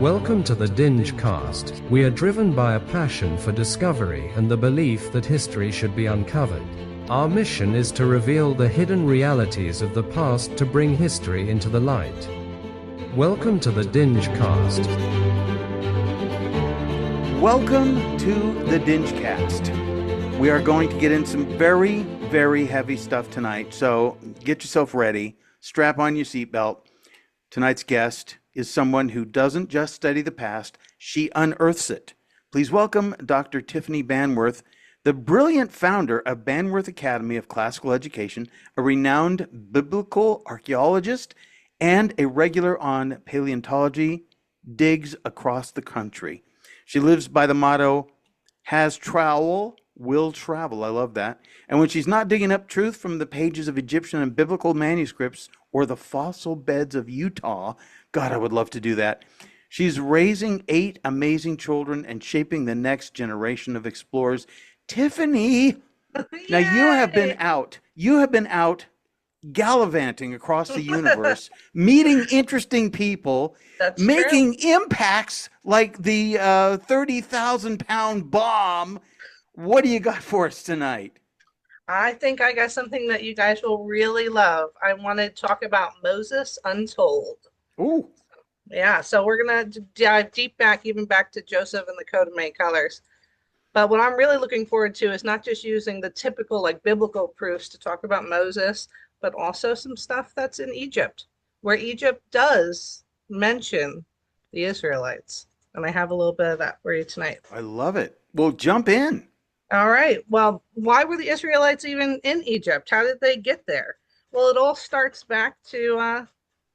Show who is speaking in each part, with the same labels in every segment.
Speaker 1: Welcome to the DingeCast. We are driven by a passion for discovery and the belief that history should be uncovered. Our mission is to reveal the hidden realities of the past to bring history into the light. Welcome to the DingeCast.
Speaker 2: Welcome to the DingeCast. We are going to get in some very, very heavy stuff tonight, so get yourself ready. Strap on your seatbelt. Tonight's guest is someone who doesn't just study the past, she unearths it. Please welcome Dr. Tiffany Bannworth, the brilliant founder of Bannworth Academy of Classical Education, a renowned biblical archaeologist, and a regular on paleontology digs across the country. She lives by the motto, has trowel, will travel. I love that. And when she's not digging up truth from the pages of Egyptian and biblical manuscripts or the fossil beds of Utah, God, I would love to do that. She's raising 8 amazing children and shaping the next generation of explorers. Tiffany, now you have been out gallivanting across the universe, meeting interesting people, making impacts like the 30,000-pound bomb. What do you got for us tonight?
Speaker 3: I think I got something that you guys will really love. I want to talk about Moses Untold.
Speaker 2: Ooh.
Speaker 3: Yeah, so we're going to dive deep back, even back to Joseph and the coat of many colors. But what I'm really looking forward to is not just using the typical like biblical proofs to talk about Moses, but also some stuff that's in Egypt, where Egypt does mention the Israelites. And I have a little bit of that for you tonight.
Speaker 2: I love it. Well, jump in.
Speaker 3: All right. Well, why were the Israelites even in Egypt? How did they get there? Well, it all starts back to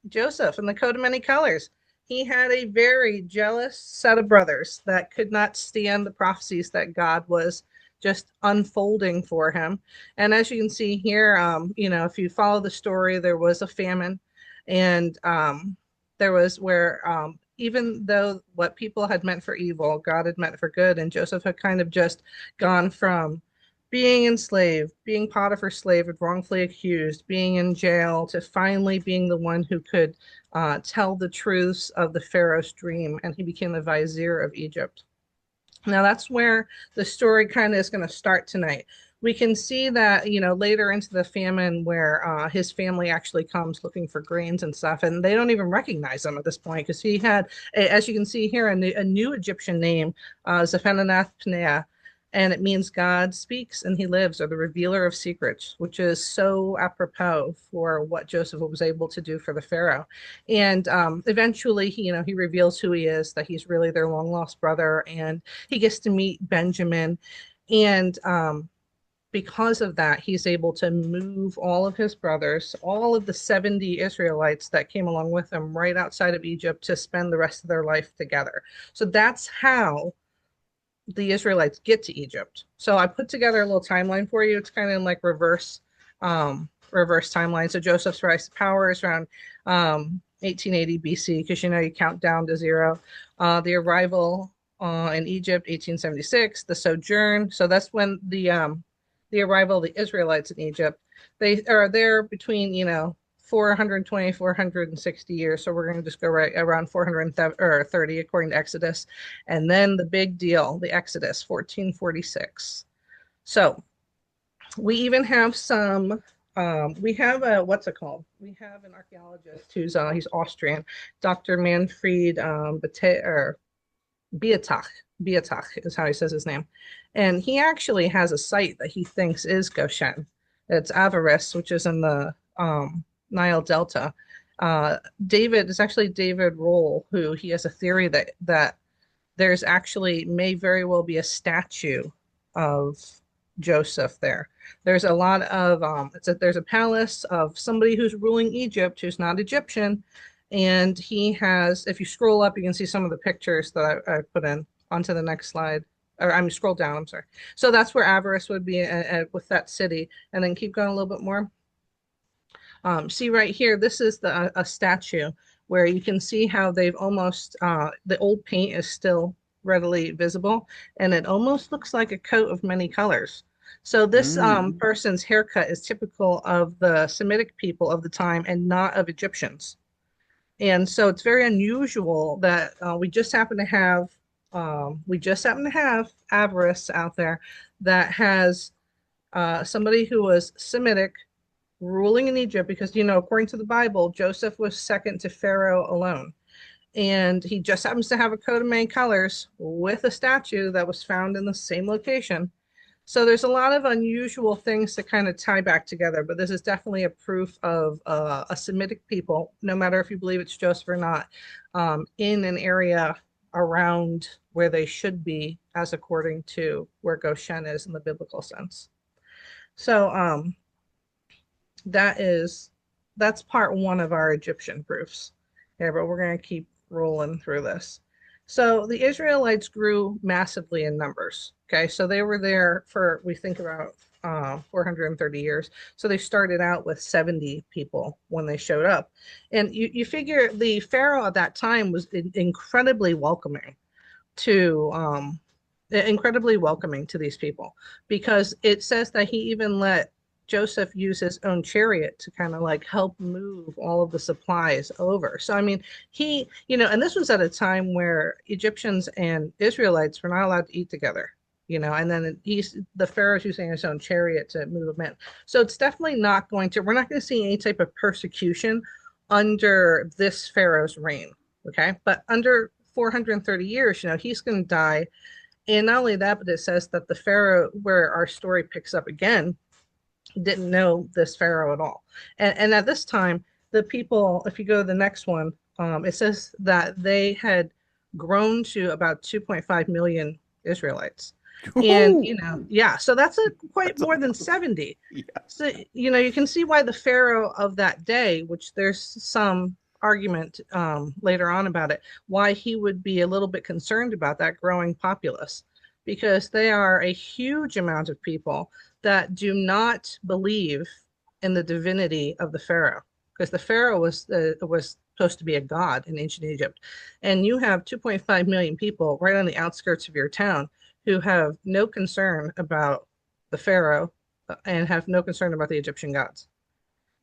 Speaker 3: Joseph and the coat of many colors. He had a very jealous set of brothers that could not stand the prophecies that God was just unfolding for him. And as you can see here, if you follow the story, there was a famine, and there was where even though what people had meant for evil, God had meant for good, and Joseph had kind of just gone from being enslaved, being Potiphar's slave, and wrongfully accused, being in jail, to finally being the one who could tell the truths of the Pharaoh's dream, and he became the vizier of Egypt. Now that's where the story kind of is going to start tonight. We can see that, later into the famine where his family actually comes looking for grains and stuff, and they don't even recognize him at this point because he had, as you can see here, a new Egyptian name, Zaphenath-paneah, and it means God speaks and he lives, or the revealer of secrets, which is so apropos for what Joseph was able to do for the Pharaoh. And eventually, he reveals who he is, that he's really their long lost brother, and he gets to meet Benjamin. And because of that, he's able to move all of his brothers, all of the 70 Israelites that came along with him, right outside of Egypt to spend the rest of their life together. So that's how the Israelites get to Egypt. So I put together a little timeline for you. It's kind of like reverse timeline. So Joseph's rise to power is around 1880 BC, because you count down to 0. The arrival in Egypt, 1876. The sojourn. So that's when the arrival of the Israelites in Egypt. They are there between 420, 460 years. So we're going to just go right around 430 according to Exodus. And then the big deal, the Exodus, 1446. So we even have some, we have what's it called? We have an archaeologist who's, he's Austrian, Dr. Manfred Beatach is how he says his name. And he actually has a site that he thinks is Goshen. It's Avaris, which is in the Nile Delta. It's actually David Roll, who he has a theory that there's actually may very well be a statue of Joseph there. There's a lot of there's a palace of somebody who's ruling Egypt who's not Egyptian, and he has, if you scroll up, you can see some of the pictures that I put in onto the next slide. Or I'm scroll down, I'm sorry. So that's where Avaris would be with that city, and then keep going a little bit more. See right here, this is a statue where you can see how they've almost, the old paint is still readily visible, and it almost looks like a coat of many colors. So this person's haircut is typical of the Semitic people of the time and not of Egyptians. And so it's very unusual that we just happen to have avarice out there that has somebody who was Semitic ruling in Egypt, because, according to the Bible, Joseph was second to Pharaoh alone. And he just happens to have a coat of many colors with a statue that was found in the same location. So there's a lot of unusual things to kind of tie back together, but this is definitely a proof of a Semitic people, no matter if you believe it's Joseph or not, in an area around where they should be, as according to where Goshen is in the biblical sense. So that's part one of our Egyptian proofs. Yeah, but we're going to keep rolling through this. So the Israelites grew massively in numbers. Okay, so they were there for, we think about 430 years. So they started out with 70 people when they showed up. And you figure the Pharaoh at that time was incredibly welcoming to these people, because it says that he even let Joseph use his own chariot to kind of like help move all of the supplies over. So, I mean, and this was at a time where Egyptians and Israelites were not allowed to eat together, and then the Pharaoh's using his own chariot to move them in. So it's definitely we're not going to see any type of persecution under this Pharaoh's reign. Okay. But under 430 years, he's going to die. And not only that, but it says that the Pharaoh, where our story picks up again, didn't know this Pharaoh at all. And at this time, the people, if you go to the next one, it says that they had grown to about 2.5 million Israelites. And, so that's quite more than 70.
Speaker 2: Yeah.
Speaker 3: So, you can see why the Pharaoh of that day, which there's some argument later on about it, why he would be a little bit concerned about that growing populace, because they are a huge amount of people that do not believe in the divinity of the Pharaoh, because the Pharaoh was supposed to be a god in ancient Egypt. And you have 2.5 million people right on the outskirts of your town who have no concern about the Pharaoh and have no concern about the Egyptian gods.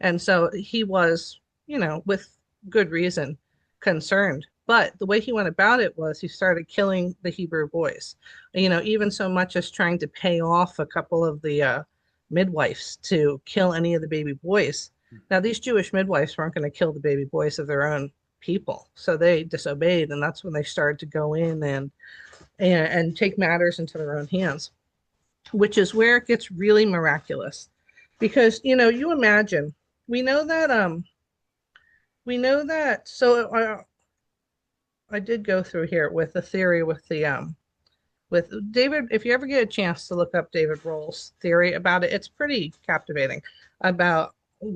Speaker 3: And so he was, with good reason, concerned. But the way he went about it was he started killing the Hebrew boys, even so much as trying to pay off a couple of the midwives to kill any of the baby boys. Now, these Jewish midwives weren't going to kill the baby boys of their own people, so they disobeyed, and that's when they started to go in and take matters into their own hands, which is where it gets really miraculous. Because, you imagine, we know that, so I did go through here with the theory with David. If you ever get a chance to look up David Roll's theory about it, it's pretty captivating about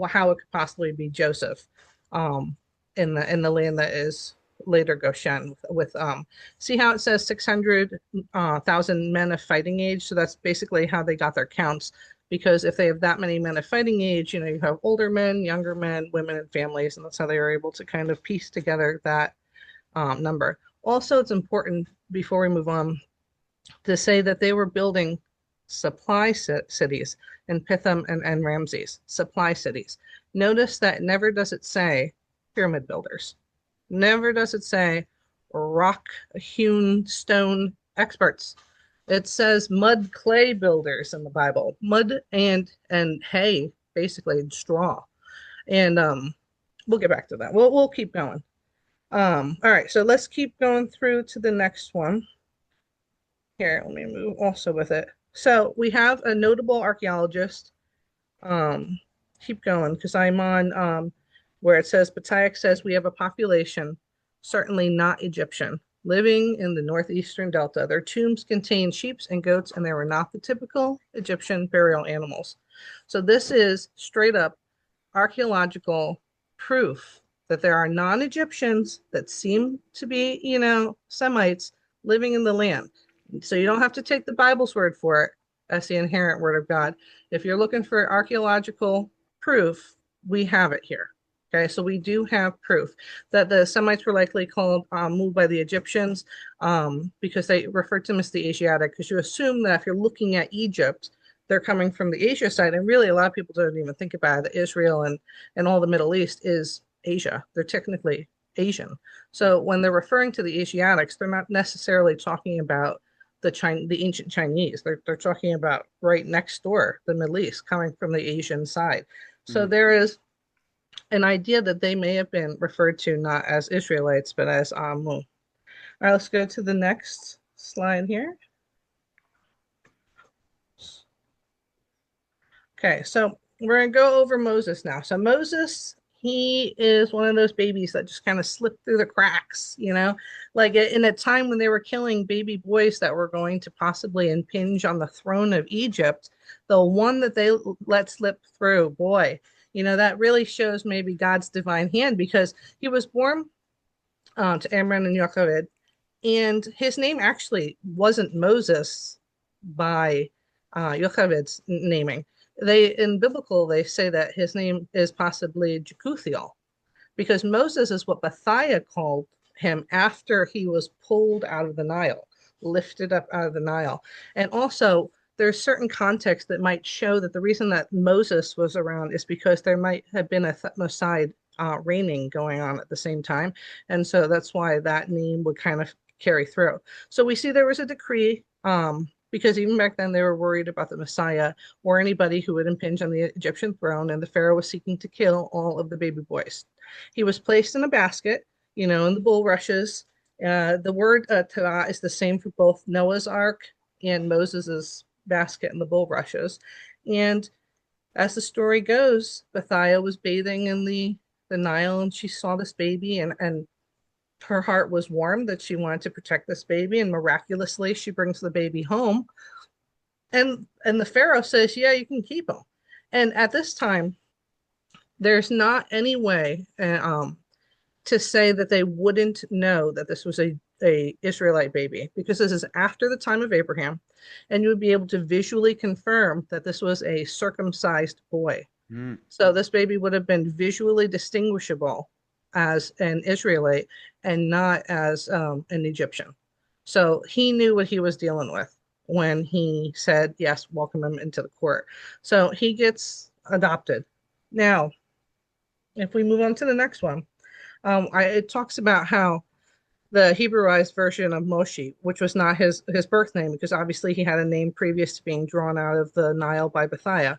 Speaker 3: how it could possibly be Joseph in the land that is later Goshen, with see how it says 600,000 men of fighting age. So that's basically how they got their counts, because if they have that many men of fighting age, you have older men, younger men, women, and families, and that's how they were able to kind of piece together that number. Also, it's important, before we move on, to say that they were building supply cities in Pithom and Ramses, supply cities. Notice that never does it say pyramid builders. Never does it say rock-hewn stone experts. It says mud clay builders in the Bible, mud and hay, basically, and straw. And we'll get back to that. We'll keep going. All right, so let's keep going through to the next one. Here, let me move also with it. So we have a notable archaeologist. Keep going, because I'm on where it says, Batayak says, we have a population, certainly not Egyptian, living in the northeastern delta. Their tombs contain sheep and goats, and they were not the typical Egyptian burial animals. So this is straight up archaeological proof that there are non-Egyptians that seem to be, Semites living in the land. So you don't have to take the Bible's word for it as the inherent word of God. If you're looking for archaeological proof, we have it here. Okay, so we do have proof that the Semites were likely moved by the Egyptians, because they referred to them as the Asiatic, because you assume that if you're looking at Egypt, they're coming from the Asia side. And really, a lot of people don't even think about it. Israel and all the Middle East is Asia. They're technically Asian. So when they're referring to the Asiatics, they're not necessarily talking about the ancient Chinese. They're talking about right next door, the Middle East, coming from the Asian side. So there is an idea that they may have been referred to not as Israelites, but as Amu. All right, let's go to the next slide here. Okay, so we're going to go over Moses now. So Moses, he is one of those babies that just kind of slipped through the cracks, you know, like in a time when they were killing baby boys that were going to possibly impinge on the throne of Egypt. The one that they let slip through, boy, you know, that really shows maybe God's divine hand, because he was born to Amram and Yocheved, and his name actually wasn't Moses by Yocheved's naming. In biblical, they say that his name is possibly Jekuthiel, because Moses is what Bethiah called him after he was pulled out of the Nile, lifted up out of the Nile. And also, there's certain context that might show that the reason that Moses was around is because there might have been a Thutmoside reigning going on at the same time. And so that's why that name would kind of carry through. So we see there was a decree, because even back then they were worried about the Messiah or anybody who would impinge on the Egyptian throne, and the Pharaoh was seeking to kill all of the baby boys. He was placed in a basket, you know, in the bulrushes. The word Torah is the same for both Noah's Ark and Moses's basket in the bulrushes. And as the story goes, Bethiah was bathing in the Nile, and she saw this baby, and her heart was warmed that she wanted to protect this baby, and miraculously she brings the baby home, and the Pharaoh says, yeah, you can keep him. And at this time, there's not any way to say that they wouldn't know that this was a Israelite baby, because this is after the time of Abraham, and you would be able to visually confirm that this was a circumcised boy. So this baby would have been visually distinguishable as an Israelite and not as an Egyptian. So he knew what he was dealing with when he said, yes, welcome him into the court. So he gets adopted. Now, if we move on to the next one, it talks about how the Hebrewized version of Moshe, which was not his birth name, because obviously he had a name previous to being drawn out of the Nile by Bethiah,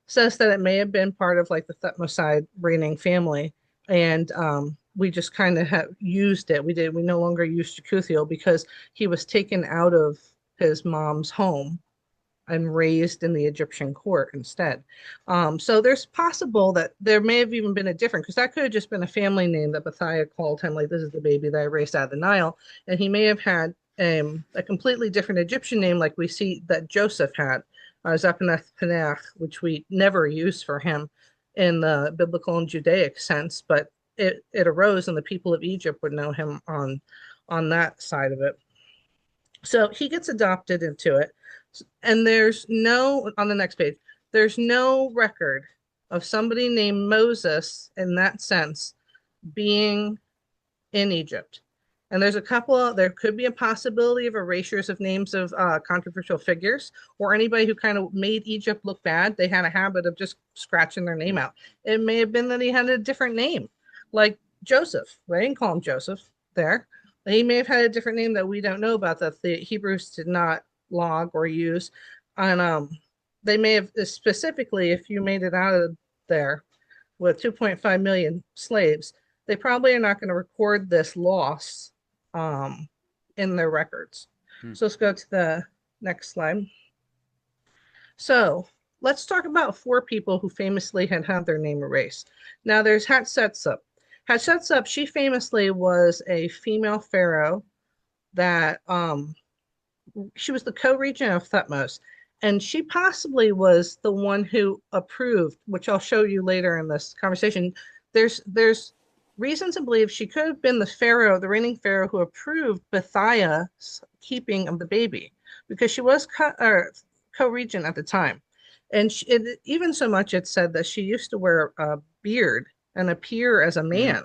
Speaker 3: says that it may have been part of like the Thutmoside reigning family. And we just kind of have used it. We no longer use Jekuthiel because he was taken out of his mom's home and raised in the Egyptian court instead. So there's possible that there may have even been a different, because that could have just been a family name that Bethiah called him, like, this is the baby that I raised out of the Nile. And he may have had a completely different Egyptian name, like we see that Joseph had, Zaphaneth Paneach, which we never use for him in the biblical and Judaic sense, but it arose and the people of Egypt would know him on that side of it. So he gets adopted into it. And there's no, on the next page, there's no record of somebody named Moses in that sense being in Egypt. And there's a couple, there could be a possibility of erasures of names of controversial figures, or anybody who kind of made Egypt look bad. They had a habit of just scratching their name out. It may have been that he had a different name, like Joseph. They didn't call him Joseph there. He may have had a different name that we don't know about, that the Hebrews did not log or use. And they may have, specifically, if you made it out of there with 2.5 million slaves, they probably are not going to record this loss in their records. So let's go to the next slide. So let's talk about 4 people who famously had their name erased. Now there's Hatshepsut. Hatshepsut, she famously was a female pharaoh that she was the co-regent of Thutmose, and she possibly was the one who approved, which I'll show you later in this conversation. There's reason to believe she could have been the pharaoh, the reigning pharaoh, who approved Bethiah's keeping of the baby, because she was co-regent at the time. And even so much, it said that she used to wear a beard and appear as a man,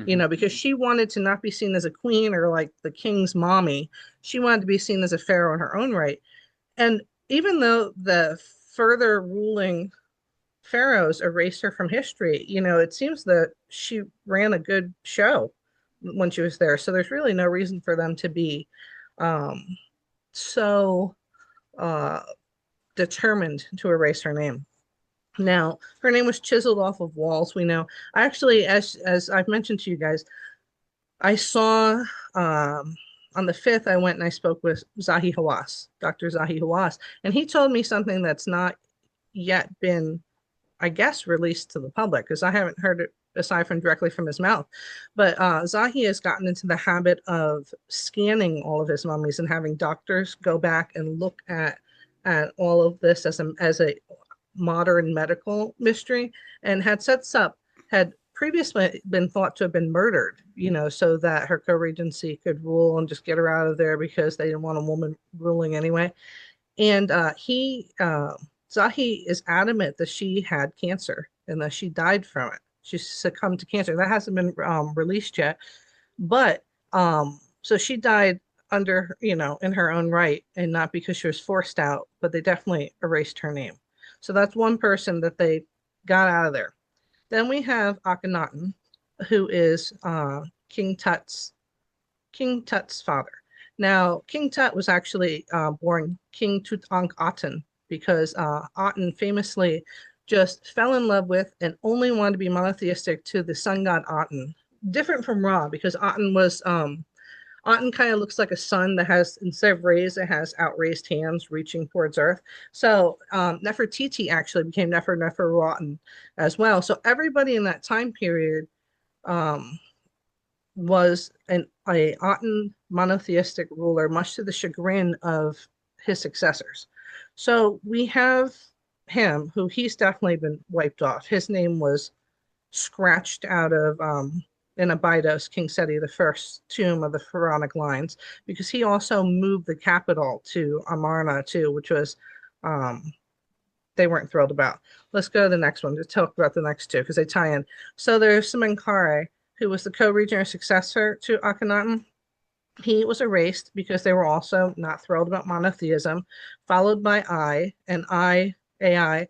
Speaker 3: you know, because she wanted to not be seen as a queen or like the king's mommy. She wanted to be seen as a pharaoh in her own right. And even though the further ruling pharaohs erase her from history. It seems that she ran a good show when she was there. So there's really no reason for them to be um, so uh, determined to erase her name. Now, her name was chiseled off of walls. We know. Actually, as I've mentioned to you guys, I saw on the 5th, I went and I spoke with Zahi Hawass, Dr. Zahi Hawass, and he told me something that's not yet been, I guess, released to the public because I haven't heard it aside from directly from his mouth. But Zahi has gotten into the habit of scanning all of his mummies and having doctors go back and look at all of this as a modern medical mystery, and had previously been thought to have been murdered, so that her co-regency could rule and just get her out of there because they didn't want a woman ruling anyway. And Zahi is adamant that she had cancer and that she died from it. She succumbed to cancer. That hasn't been released yet, but so she died under, in her own right, and not because she was forced out, but they definitely erased her name. So that's one person that they got out of there. Then we have Akhenaten, who is King Tut's father. Now, King Tut was actually born King Tutankhaten because Aten famously just fell in love with and only wanted to be monotheistic to the sun god Aten. Different from Ra, because Aten kind of looks like a sun that has, instead of rays, it has outraised hands reaching towards Earth. So Nefertiti actually became Neferuaten as well. So everybody in that time period was a Aten monotheistic ruler, much to the chagrin of his successors. So we have him, who he's definitely been wiped off. His name was scratched out of in Abydos, King Seti I's tomb of the pharaonic lines, because he also moved the capital to Amarna too, which was they weren't thrilled about. Let's go to the next one to talk about the next two because they tie in. So there's Semenkhare, who was the co-regent or successor to Akhenaten. He was erased because they were also not thrilled about monotheism, followed by AI,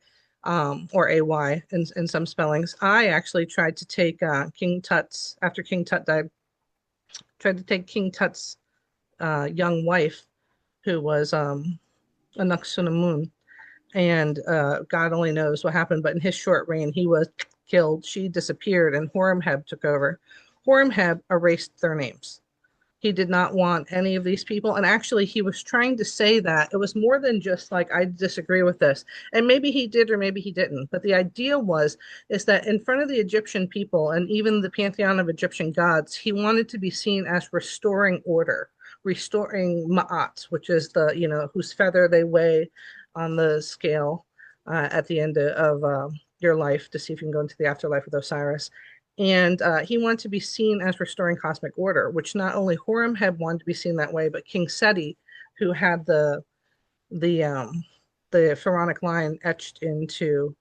Speaker 3: or AY in some spellings. I actually tried to take King Tut's, after King Tut died, tried to take King Tut's young wife, who was Anuk-Sunamun, and God only knows what happened, but in his short reign, he was killed, she disappeared, and Horemheb took over. Horemheb erased their names. He did not want any of these people. And actually, he was trying to say that it was more than just like, I disagree with this. And maybe he did, or maybe he didn't. But the idea is that in front of the Egyptian people and even the pantheon of Egyptian gods, he wanted to be seen as restoring order, restoring Ma'at, which is the, whose feather they weigh on the scale at the end of your life to see if you can go into the afterlife with Osiris. And he wanted to be seen as restoring cosmic order, which not only Horemheb wanted to be seen that way, but King Seti, who had the pharaonic line etched into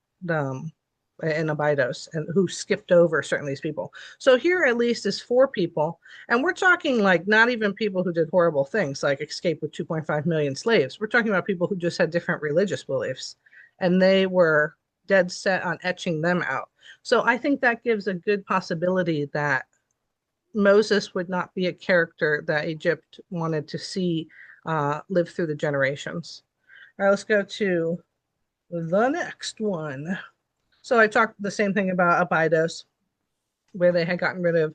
Speaker 3: in Abydos, and who skipped over certain of these people. So here at least is 4 people, and we're talking like not even people who did horrible things like escape with 2.5 million slaves. We're talking about people who just had different religious beliefs, and they were dead set on etching them out. So I think that gives a good possibility that Moses would not be a character that Egypt wanted to see live through the generations. All right, let's go to the next one. So I talked the same thing about Abydos, where they had gotten rid of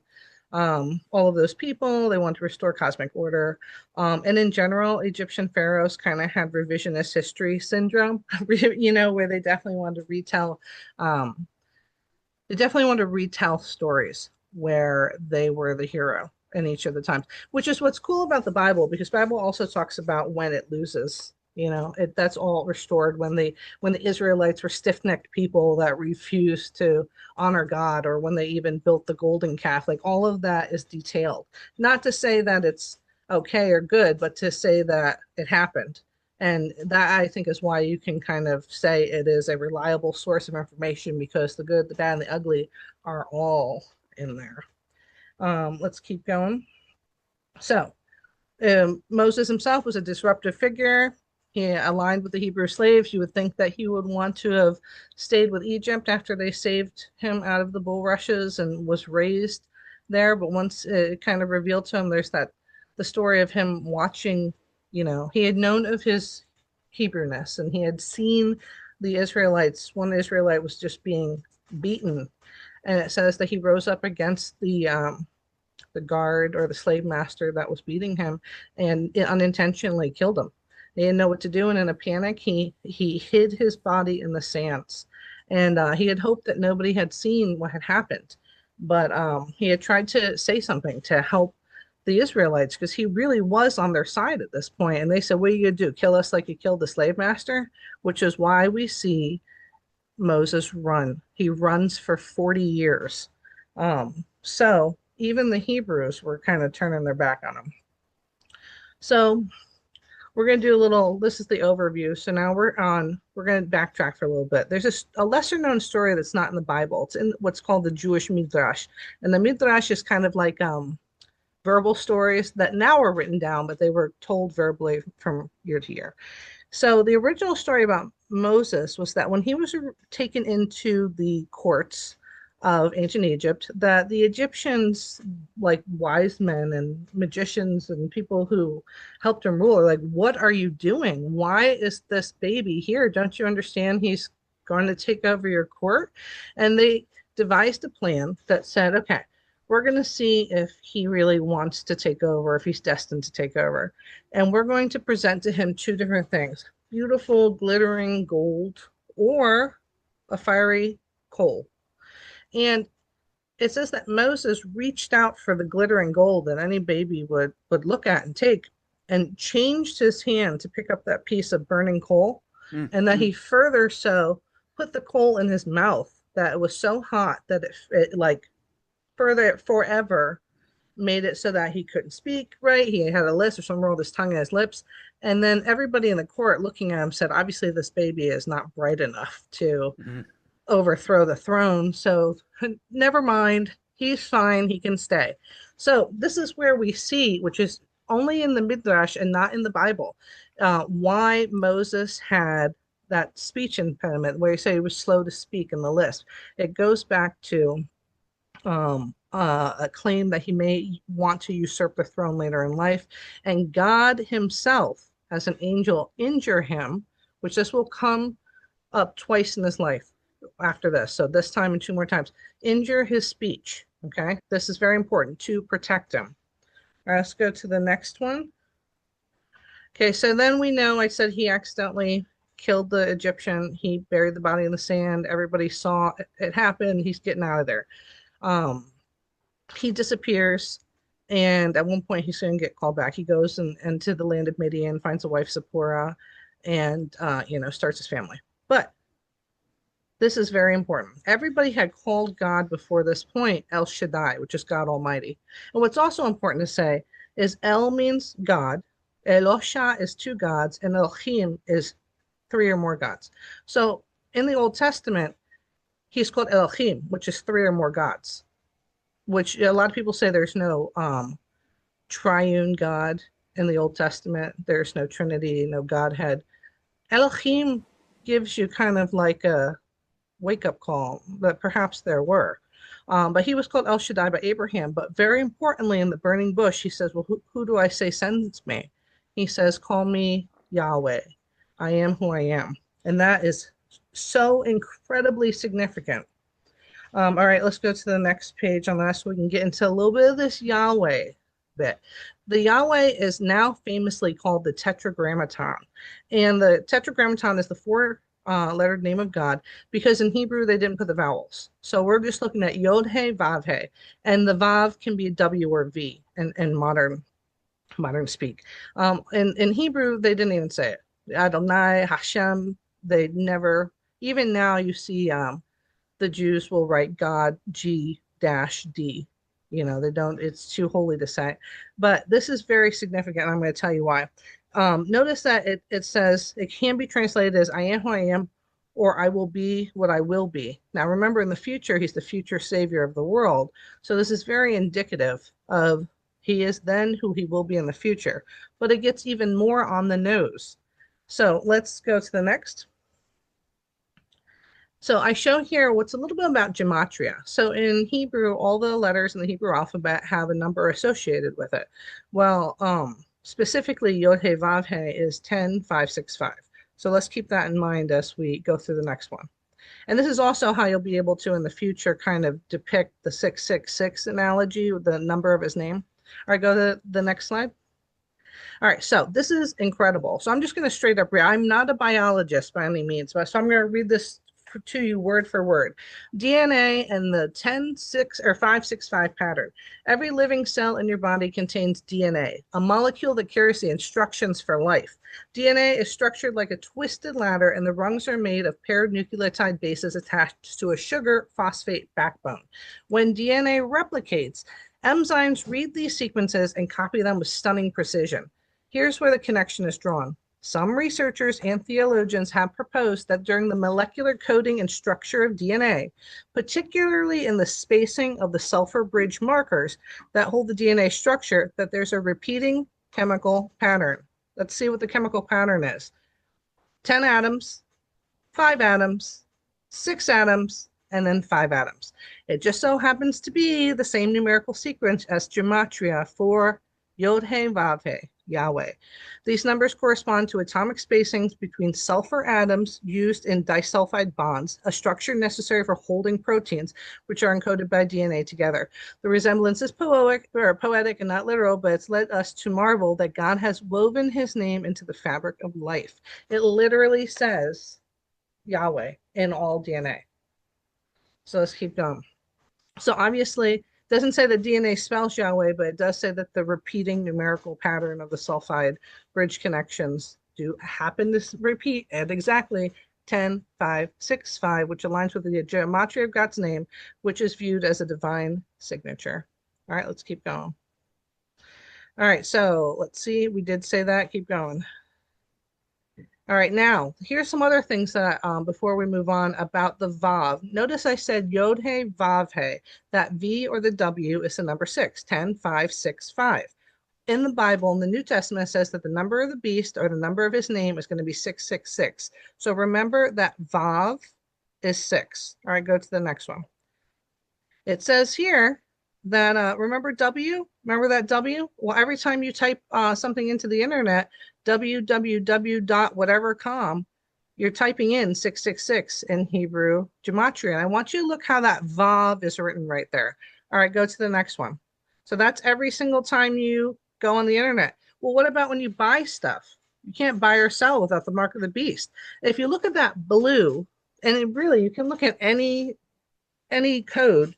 Speaker 3: all of those people. They wanted to restore cosmic order. And in general, Egyptian pharaohs kind of had revisionist history syndrome, where they definitely wanted to retell stories where they were the hero in each of the times, which is what's cool about the Bible, because Bible also talks about when it loses. That's all restored when the Israelites were stiff-necked people that refused to honor God, or when they even built the golden calf. Like, all of that is detailed. Not to say that it's okay or good, but to say that it happened. And that, I think, is why you can kind of say it is a reliable source of information, because the good, the bad, and the ugly are all in there. Let's keep going. So Moses himself was a disruptive figure. He aligned with the Hebrew slaves. You would think that he would want to have stayed with Egypt after they saved him out of the bulrushes and was raised there. But once it kind of revealed to him, there's the story of him watching, he had known of his Hebrewness and he had seen the Israelites. One Israelite was just being beaten. And it says that he rose up against the guard or the slave master that was beating him and unintentionally killed him. He didn't know what to do, and in a panic, he hid his body in the sands. And he had hoped that nobody had seen what had happened, but he had tried to say something to help the Israelites because he really was on their side at this point. And they said, "What are you gonna do? Kill us like you killed the slave master?" Which is why we see Moses run. He runs for 40 years. So even the Hebrews were kind of turning their back on him. So we're going to do this is the overview. So now we're going to backtrack for a little bit. There's a lesser known story that's not in the Bible. It's in what's called the Jewish Midrash. And the Midrash is kind of like verbal stories that now are written down, but they were told verbally from year to year. So the original story about Moses was that when he was taken into the courts of ancient Egypt, that the Egyptians, like wise men and magicians and people who helped him rule, are like, "What are you doing? Why is this baby here? Don't you understand he's going to take over your court?" And they devised a plan that said, "Okay, we're going to see if he really wants to take over, if he's destined to take over. And we're going to present to him two different things: beautiful, glittering gold or a fiery coal." And it says that Moses reached out for the glittering gold that any baby would look at and take, and changed his hand to pick up that piece of burning coal. And that he further so put the coal in his mouth that it was so hot that it like forever made it so that he couldn't speak right. He had a lisp or something wrong with his tongue and his lips. And then everybody in the court looking at him said, obviously this baby is not bright enough to overthrow the throne. So never mind. He's fine. He can stay. So this is where we see, which is only in the Midrash and not in the Bible, why Moses had that speech impediment where you say he was slow to speak in the lisp. It goes back to a claim that he may want to usurp the throne later in life, and God himself as an angel injure him, which this will come up twice in his life after this. So this time and two more times, injure his speech. Okay, this is very important to protect him. All right, let's go to the next one. Okay, so then we know, I said he accidentally killed the Egyptian. He buried the body in the sand. Everybody saw it happen. He's getting out of there. He disappears, and at one point he's going to get called back. He goes into the land of Midian, finds a wife, Zipporah, and starts his family. But this is very important. Everybody had called God before this point El Shaddai, which is God Almighty. And what's also important to say is El means God, Elosha is two gods, and Elohim is three or more gods. So in the Old Testament, he's called Elohim, which is three or more gods, which a lot of people say there's no triune God in the Old Testament. There's no Trinity, no Godhead. Elohim gives you kind of like a wake-up call that perhaps there were. But he was called El Shaddai by Abraham. But very importantly, in the burning bush, he says, well, who do I say sends me? He says, call me Yahweh. I am who I am. And that is so incredibly significant. All right, let's go to the next page on that so we can get into a little bit of this Yahweh bit. The Yahweh is now famously called the Tetragrammaton. And the Tetragrammaton is the four-lettered name of God, because in Hebrew they didn't put the vowels. So we're just looking at Yod-He, Vav-He. And the Vav can be a W or V in modern speak. In Hebrew, they didn't even say it. Adonai, Hashem, they never, even now you see the Jews will write God G-D. They don't, it's too holy to say. But this is very significant, and I'm going to tell you why. Notice that it says, it can be translated as I am who I am, or I will be what I will be. Now remember, in the future, he's the future savior of the world. So this is very indicative of he is then who he will be in the future. But it gets even more on the nose. So let's go to the next. So I show here what's a little bit about gematria. So in Hebrew, all the letters in the Hebrew alphabet have a number associated with it. Well, specifically Yod He Vav He is 10,565. So let's keep that in mind as we go through the next one. And this is also how you'll be able to in the future kind of depict the 666 analogy with the number of his name. All right, go to the next slide. All right, so this is incredible. So I'm just going to straight up read. I'm not a biologist by any means, but so I'm going to read this to you word for word. DNA and the 10-6 or 5-6-5 pattern. Every living cell in your body contains DNA, a molecule that carries the instructions for life. DNA is structured like a twisted ladder, and the rungs are made of paired nucleotide bases attached to a sugar phosphate backbone. When DNA replicates, enzymes read these sequences and copy them with stunning precision. Here's where the connection is drawn. Some researchers and theologians have proposed that during the molecular coding and structure of DNA, particularly in the spacing of the sulfur bridge markers that hold the DNA structure, that there's a repeating chemical pattern. Let's see what the chemical pattern is. 10 atoms, 5 atoms, 6 atoms, and then 5 atoms. It just so happens to be the same numerical sequence as gematria for Yod He Vav He, Yahweh. These numbers correspond to atomic spacings between sulfur atoms used in disulfide bonds, a structure necessary for holding proteins, which are encoded by DNA together. The resemblance is poetic and not literal, but it's led us to marvel that God has woven his name into the fabric of life. It literally says Yahweh in all DNA. So let's keep going. So obviously, it doesn't say that DNA spells Yahweh, but it does say that the repeating numerical pattern of the sulfide bridge connections do happen to repeat at exactly 10, 5, 6, 5, which aligns with the gematria of God's name, which is viewed as a divine signature. All right, let's keep going. All right, so let's see. We did say that. Keep going. All right, now here's some other things that before we move on about the Vav. Notice I said Yod He Vav He. That V or the W is the number 6, 10, 5, 6, 5. In the Bible, in the New Testament, it says that the number of the beast or the number of his name is going to be 666. So remember that Vav is 6. All right, go to the next one. It says here that, remember W? Remember that W? Well, every time you type something into the internet, www.whatever.com, you're typing in 666 in Hebrew gematria. And I want you to look how that Vav is written right there. All right, go to the next one. So that's every single time you go on the internet. Well, what about when you buy stuff? You can't buy or sell without the mark of the beast. If you look at that blue, and it really, you can look at any code.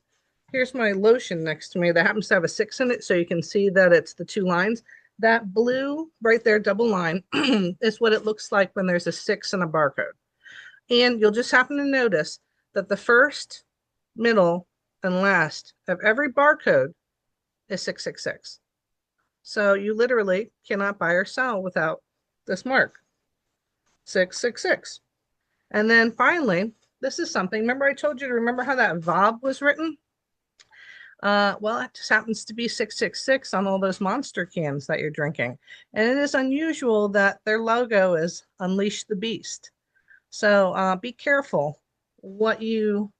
Speaker 3: Here's my lotion next to me that happens to have a 6 in it, so you can see that it's the 2 lines. That blue right there, double line, is what it looks like when there's a 6 in a barcode. And you'll just happen to notice that the first, middle, and last of every barcode is 666. So you literally cannot buy or sell without this mark, 666. And then finally, this is something, remember I told you to remember how that Vav was written? Well, it just happens to be 666 on all those Monster cans that you're drinking. And it is unusual that their logo is Unleash the Beast. So be careful what you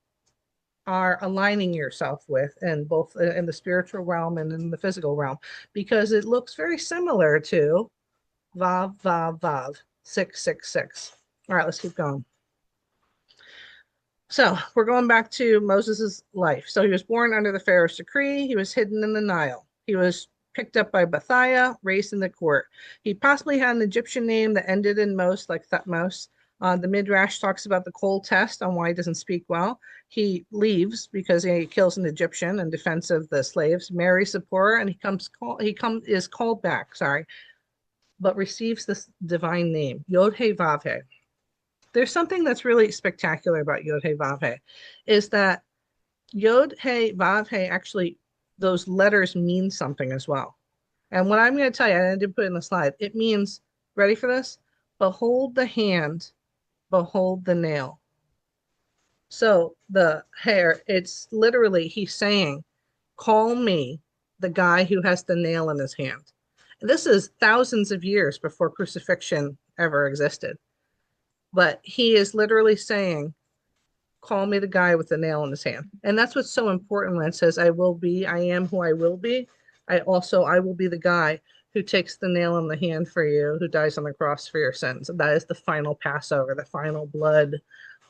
Speaker 3: are aligning yourself with in both in the spiritual realm and in the physical realm, because it looks very similar to Vav, Vav, Vav, 666. All right, let's keep going. So we're going back to Moses's life. So he was born under the Pharaoh's decree. He was hidden in the Nile. He was picked up by Bethiah, raised in the court. He possibly had an Egyptian name that ended in Mos, like Thutmose. The Midrash talks about the cold test on why he doesn't speak well. He leaves because he kills an Egyptian in defense of the slaves, marries Zipporah, and is called back, but receives this divine name, Yod He Vav He. There's something that's really spectacular about Yod He Vav He, is that Yod He Vav He, actually, those letters mean something as well. And what I'm going to tell you, I didn't put it in the slide, it means, ready for this? Behold the hand, behold the nail. So the hair, it's literally, he's saying, call me the guy who has the nail in his hand. And this is thousands of years before crucifixion ever existed. But he is literally saying, call me the guy with the nail in his hand. And that's what's so important when it says, I am who I will be. I will be the guy who takes the nail in the hand for you, who dies on the cross for your sins. And that is the final Passover, the final blood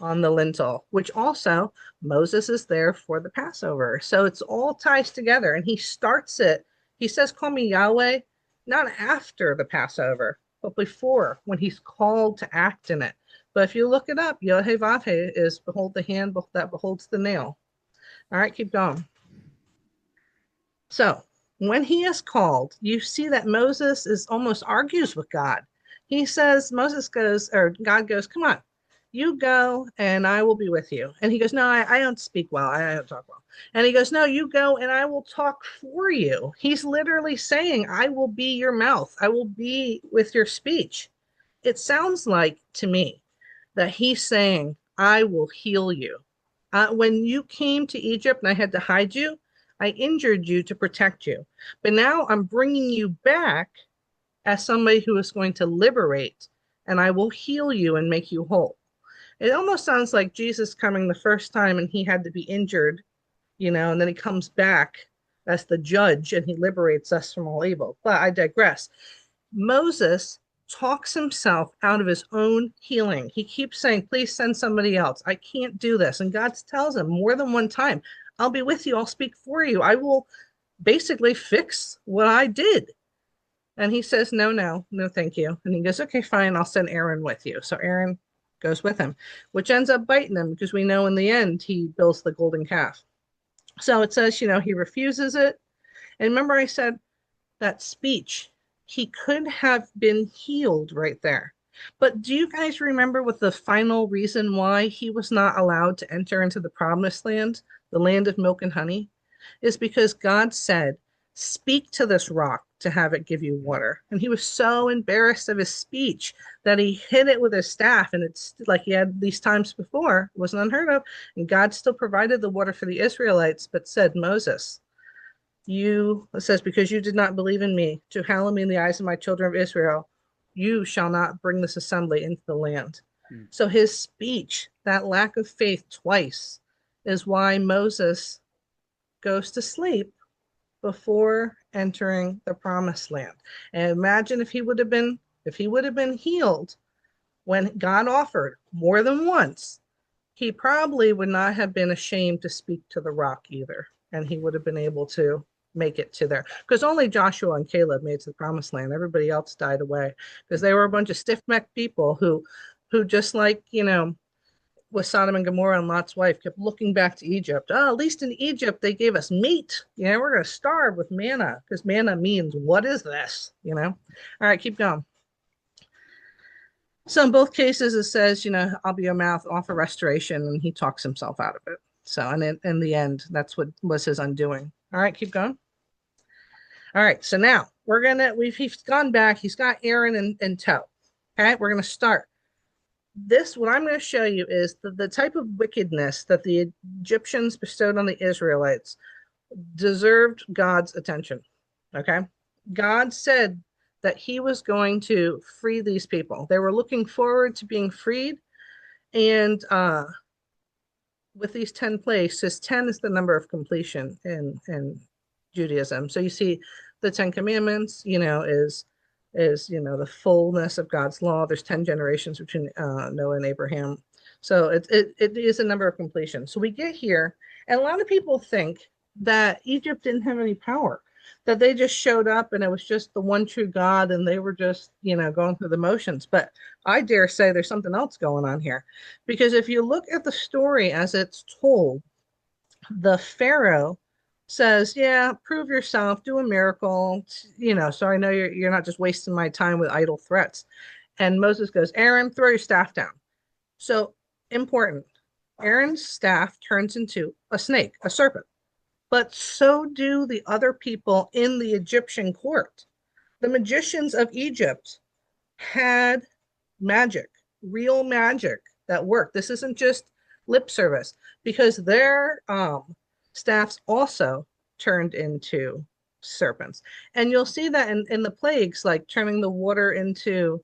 Speaker 3: on the lintel, which also Moses is there for the Passover. So it's all ties together. And he starts it. He says, call me Yahweh, not after the Passover, but before, when he's called to act in it. But if you look it up, Yod-Heh-Vav-Heh is behold the hand that beholds the nail. All right, keep going. So when he is called, you see that Moses is almost argues with God. He says, God goes, come on, you go and I will be with you. And he goes, no, I don't speak well. I don't talk well. And he goes, no, you go and I will talk for you. He's literally saying, I will be your mouth. I will be with your speech. It sounds like to me that he's saying, I will heal you. When you came to Egypt and I had to hide you, I injured you to protect you. But now I'm bringing you back as somebody who is going to liberate, and I will heal you and make you whole. It almost sounds like Jesus coming the first time and he had to be injured, and then he comes back as the judge and he liberates us from all evil. But I digress. Moses talks himself out of his own healing. He keeps saying, please send somebody else. I can't do this. And God tells him more than one time, I'll be with you. I'll speak for you. I will basically fix what I did. And he says, no, thank you. And he goes, okay, fine. I'll send Aaron with you. So Aaron goes with him, which ends up biting him because we know in the end he builds the golden calf. So it says, he refuses it. And remember I said that speech, he could have been healed right there. But do you guys remember what the final reason why he was not allowed to enter into the promised land, the land of milk and honey? Is because God said, speak to this rock to have it give you water. And he was so embarrassed of his speech that he hit it with his staff. And it's like he had these times before, it wasn't unheard of. And God still provided the water for the Israelites, but said, Moses, it says, because you did not believe in me to hallow me in the eyes of my children of Israel, you shall not bring this assembly into the land. So his speech, that lack of faith twice, is why Moses goes to sleep before entering the promised land. And imagine if he would have been healed when God offered more than once, he probably would not have been ashamed to speak to the rock either. And he would have been able to make it to there, because only Joshua and Caleb made it to the promised land. Everybody else died away because they were a bunch of stiff-necked people who just like, with Sodom and Gomorrah and Lot's wife, kept looking back to Egypt. Oh, at least in Egypt, they gave us meat. We're going to starve with manna, because manna means, what is this? All right, keep going. So in both cases, it says, I'll be your mouth, offer restoration, and he talks himself out of it. So, and in the end, that's what was his undoing. All right, keep going. All right, so now he's gone back. He's got Aaron in tow. Okay, we're going to start. What I'm going to show you is the type of wickedness that the Egyptians bestowed on the Israelites deserved God's attention. Okay, God said that he was going to free these people. They were looking forward to being freed. And with these 10 plagues, 10 is the number of completion in Judaism. So you see the 10 commandments, is the fullness of God's law. There's 10 generations between Noah and Abraham. So it is a number of completion. So we get here, and a lot of people think that Egypt didn't have any power, that they just showed up and it was just the one true God and they were just, going through the motions. But I dare say there's something else going on here, because if you look at the story as it's told, the Pharaoh says, yeah, prove yourself, do a miracle, so I know you're not just wasting my time with idle threats. And Moses goes, Aaron, throw your staff down. So important. Aaron's staff turns into a snake, a serpent. But so do the other people in the Egyptian court. The magicians of Egypt had magic, real magic that worked. This isn't just lip service, because their staffs also turned into serpents. And you'll see that in the plagues, like turning the water into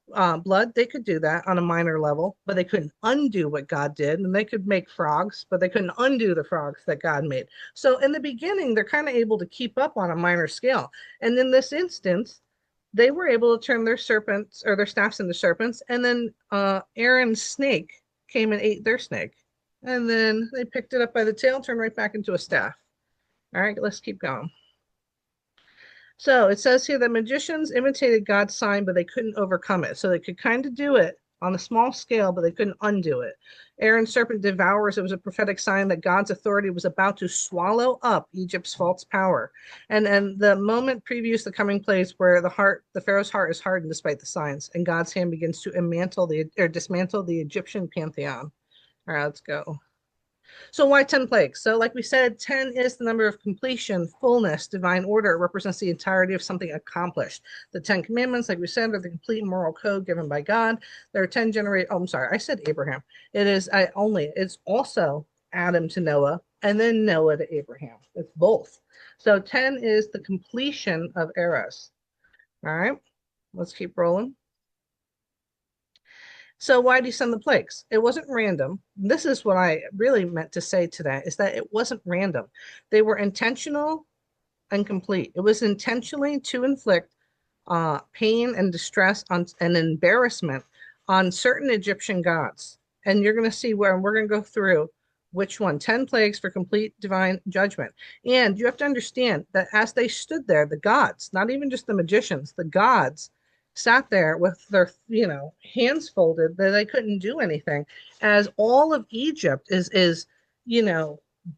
Speaker 3: blood, they could do that on a minor level, but they couldn't undo what God did. And they could make frogs, but they couldn't undo the frogs that God made. So in the beginning, they're kind of able to keep up on a minor scale. And in this instance, they were able to turn their serpents or their staffs into serpents. And then Aaron's snake came and ate their snake. And then they picked it up by the tail, turned right back into a staff. All right, let's keep going. So it says here that magicians imitated God's sign, but they couldn't overcome it. So they could kind of do it on a small scale, but they couldn't undo it. Aaron's serpent devours. It was a prophetic sign that God's authority was about to swallow up Egypt's false power. And the moment previews the coming place where the Pharaoh's heart is hardened despite the signs, and God's hand begins to dismantle the Egyptian pantheon. All right, let's go. So why 10 plagues? So like we said, 10 is the number of completion, fullness, divine order. It represents the entirety of something accomplished. The 10 commandments, like we said, are the complete moral code given by God. There are 10 I'm sorry, I said Abraham. It's also Adam to Noah and then Noah to Abraham. It's both. So 10 is the completion of eras. All right, let's keep rolling. So why do you send the plagues? It wasn't random. This is what I really meant to say today, is that it wasn't random. They were intentional and complete. It was intentionally to inflict pain and distress and embarrassment on certain Egyptian gods. And you're going to see where we're going to go through which one. 10 plagues for complete divine judgment. And you have to understand that as they stood there, the gods, not even just the magicians, the gods sat there with their hands folded, that they couldn't do anything, as all of Egypt is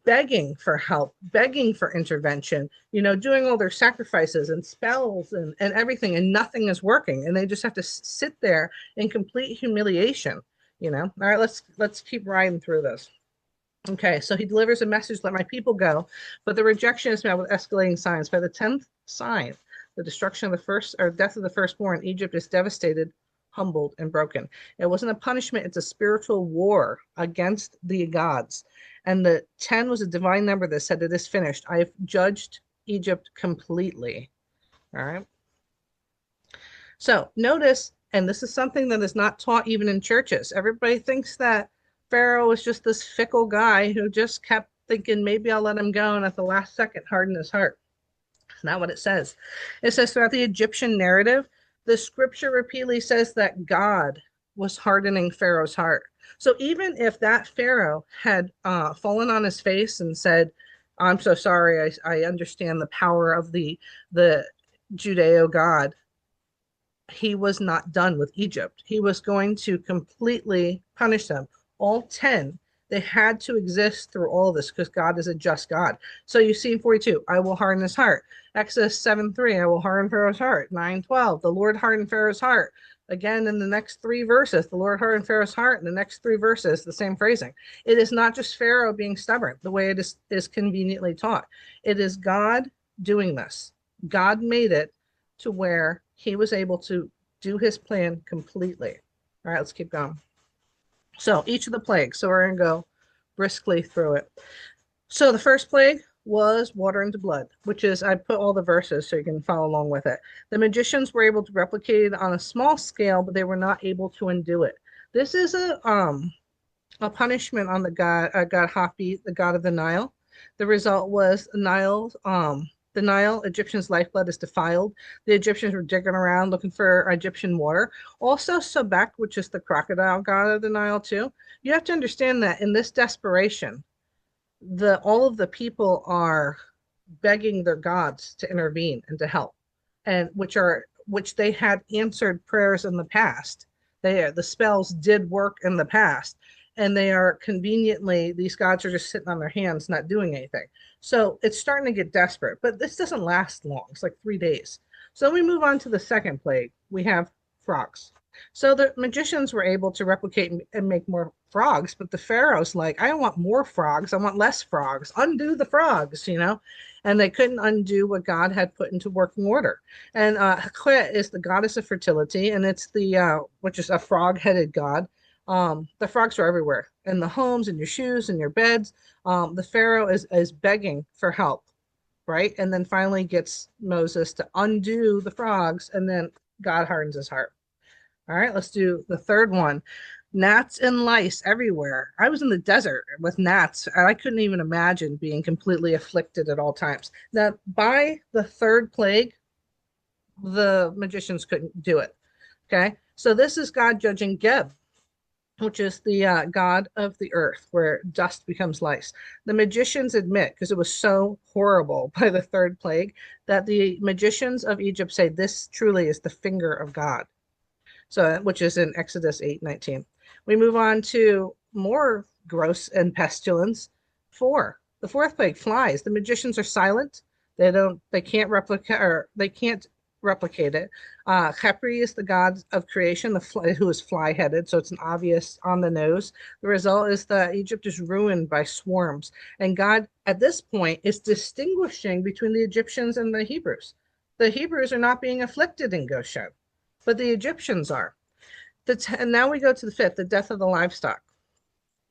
Speaker 3: begging for help, begging for intervention, doing all their sacrifices and spells and everything, and nothing is working, and they just have to sit there in complete humiliation. All right, let's keep riding through this. Okay, so he delivers a message, let my people go, but the rejection is met with escalating signs. By the 10th sign, the destruction of death of the firstborn, Egypt is devastated, humbled, and broken. It wasn't a punishment, it's a spiritual war against the gods. And the 10 was a divine number that said it is finished. I have judged Egypt completely. All right. So notice, and this is something that is not taught even in churches. Everybody thinks that Pharaoh was just this fickle guy who just kept thinking, maybe I'll let him go, and at the last second hardened his heart. That's not what it says. It says throughout the Egyptian narrative, the scripture repeatedly says that God was hardening Pharaoh's heart. So even if that Pharaoh had fallen on his face and said, I'm so sorry, I understand the power of the Judeo God, he was not done with Egypt. He was going to completely punish them. All 10, they had to exist through all of this because God is a just God. So you see in 42, I will harden his heart. Exodus 7:3, I will harden Pharaoh's heart. 9:12, the Lord hardened Pharaoh's heart. Again, in the next 3 verses, the Lord hardened Pharaoh's heart. In the next 3 verses, the same phrasing. It is not just Pharaoh being stubborn, the way it is conveniently taught. It is God doing this. God made it to where he was able to do his plan completely. All right, let's keep going. So each of the plagues. So we're going to go briskly through it. So the first plague was water into blood, which is, I put all the verses so you can follow along with it. The magicians were able to replicate it on a small scale, but they were not able to undo it. This is a punishment on the god Hapi, the god of the Nile. The result was the Nile, Egyptians' lifeblood is defiled. The Egyptians were digging around looking for Egyptian water. Also, Sobek, which is the crocodile god of the Nile, too. You have to understand that in this desperation, all of the people are begging their gods to intervene and to help, and which they had answered prayers in the past. The spells did work in the past, and they are conveniently, these gods are just sitting on their hands not doing anything. So it's starting to get desperate, but this doesn't last long. It's like 3 days. So we move on to the second plague. We have frogs. So the magicians were able to replicate and make more frogs, but the Pharaoh's like, I don't want more frogs. I want less frogs. Undo the frogs, and they couldn't undo what God had put into working order. And Haqet is the goddess of fertility, and it's which is a frog-headed god. The frogs are everywhere, in the homes, in your shoes, in your beds. The Pharaoh is begging for help, right? And then finally gets Moses to undo the frogs, and then God hardens his heart. All right, let's do the third one. Gnats and lice everywhere. I was in the desert with gnats, and I couldn't even imagine being completely afflicted at all times. Now, by the third plague, the magicians couldn't do it. Okay, so this is God judging Geb, which is the god of the earth, where dust becomes lice. The magicians admit, because it was so horrible by the third plague, that the magicians of Egypt say this truly is the finger of God. So, which is in Exodus 8:19. We move on to more gross and pestilence. The fourth plague, flies. The magicians are silent. They can't replicate it. Khepri is the god of creation, who is fly-headed, so it's an obvious on the nose. The result is that Egypt is ruined by swarms, and God at this point is distinguishing between the Egyptians and the Hebrews. The Hebrews are not being afflicted in Goshen, but the Egyptians are. And now we go to the fifth, the death of the livestock.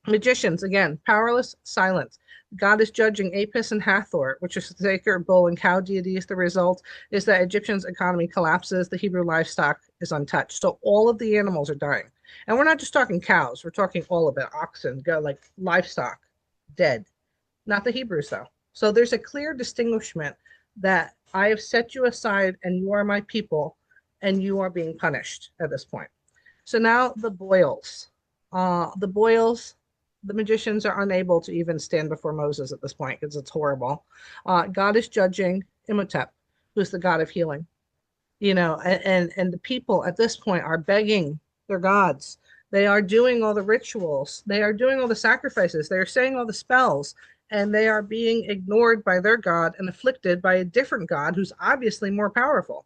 Speaker 3: Magicians, again, powerless, silent. God is judging Apis and Hathor, which is the sacred bull and cow deities. The result is that Egyptians' economy collapses. The Hebrew livestock is untouched. So all of the animals are dying. And we're not just talking cows. We're talking all of it. Oxen, like livestock, dead. Not the Hebrews, though. So there's a clear distinguishment that I have set you aside and you are my people and you are being punished at this point. So now the boils. The magicians are unable to even stand before Moses at this point because it's horrible. God is judging Imhotep, who's the god of healing. And the people at this point are begging their gods. They are doing all the rituals. They are doing all the sacrifices. They are saying all the spells, and they are being ignored by their god and afflicted by a different god who's obviously more powerful.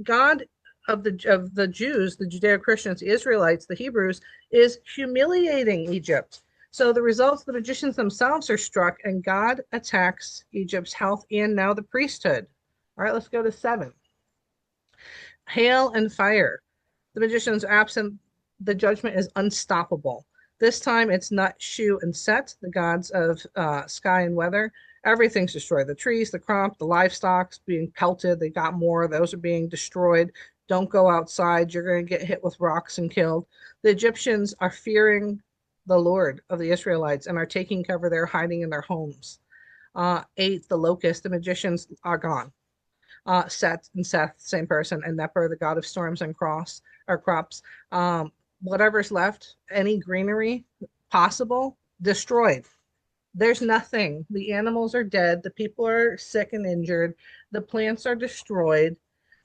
Speaker 3: God of the Jews, the Judeo-Christians, the Israelites, the Hebrews, is humiliating Egypt. So the results, the magicians themselves are struck, and God attacks Egypt's health and now the priesthood. All right, let's go to 7. Hail and fire. The magicians are absent. The judgment is unstoppable. This time it's Nut, Shu, and Set, the gods of sky and weather. Everything's destroyed. The trees, the crop, the livestock's being pelted. They got more. Those are being destroyed. Don't go outside. You're going to get hit with rocks and killed. The Egyptians are fearing the Lord of the Israelites and are taking cover there, hiding in their homes. 8, the locust. The magicians are gone. Set and Seth, same person, and Neper, the god of storms and crops. Whatever's left, any greenery possible, destroyed. There's nothing. The animals are dead. The people are sick and injured. The plants are destroyed.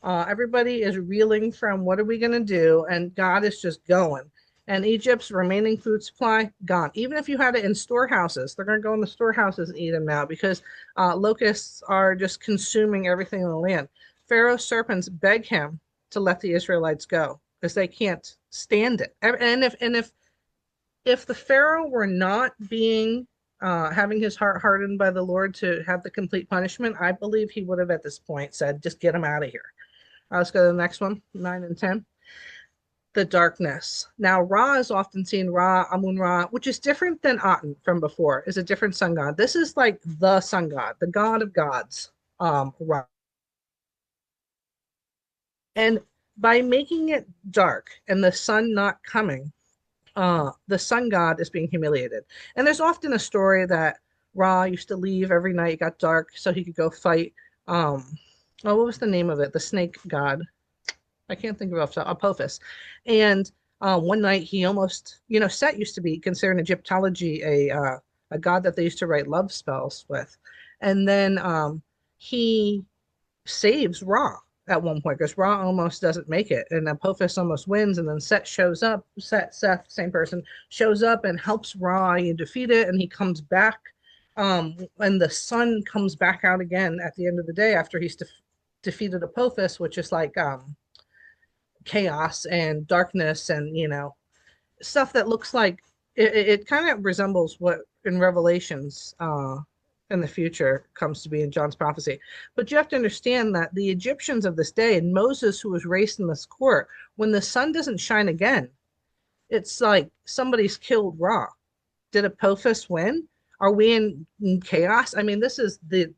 Speaker 3: Everybody is reeling from what are we going to do? And God is just going. And Egypt's remaining food supply, gone. Even if you had it in storehouses, they're going to go in the storehouses and eat them now because locusts are just consuming everything in the land. Pharaoh's serpents beg him to let the Israelites go because they can't stand it. And if the Pharaoh were not being having his heart hardened by the Lord to have the complete punishment, I believe he would have at this point said, just get him out of here. Let's go to the next one, 9 and 10. The darkness. Now, Ra is often seen, Amun-Ra, which is different than Aten from before, is a different sun god. This is like the sun god, the god of gods, Ra. And by making it dark and the sun not coming, the sun god is being humiliated. And there's often a story that Ra used to leave every night, it got dark, so he could go fight. What was the name of it? The snake god. I can't think of Apophis. And one night he almost, Set used to be considered in Egyptology a god that they used to write love spells with. And then he saves Ra at one point because Ra almost doesn't make it. And Apophis almost wins. And then Set shows up, Seth, same person, shows up and helps Ra defeat it. And he comes back. And the sun comes back out again at the end of the day after he's defeated Apophis, which is like chaos and darkness and stuff that looks like it kind of resembles what in Revelations in the future comes to be in John's prophecy. But you have to understand that the Egyptians of this day and Moses, who was raised in this court, when the sun doesn't shine again, it's like somebody's killed Ra. Did Apophis win? Are we in chaos? I mean, this is the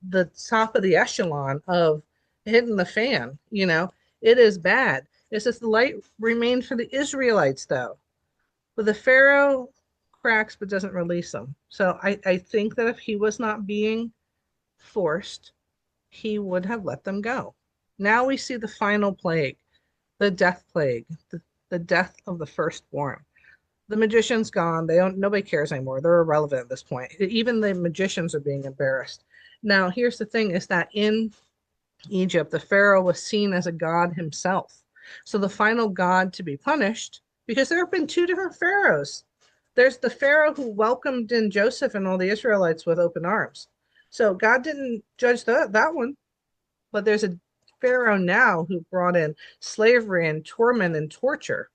Speaker 3: top of the echelon of hitting the fan. It is bad. It says the light remained for the Israelites, though. But the Pharaoh cracks but doesn't release them. So I think that if he was not being forced, he would have let them go. Now we see the final plague, the death plague, the death of the firstborn. The magician's gone. Nobody cares anymore. They're irrelevant at this point. Even the magicians are being embarrassed. Now, here's the thing is that in Egypt, the Pharaoh was seen as a god himself. So the final god to be punished, because there have been two different pharaohs. There's the Pharaoh who welcomed in Joseph and all the Israelites with open arms. So God didn't judge that one. But there's a Pharaoh now who brought in slavery and torment and torture.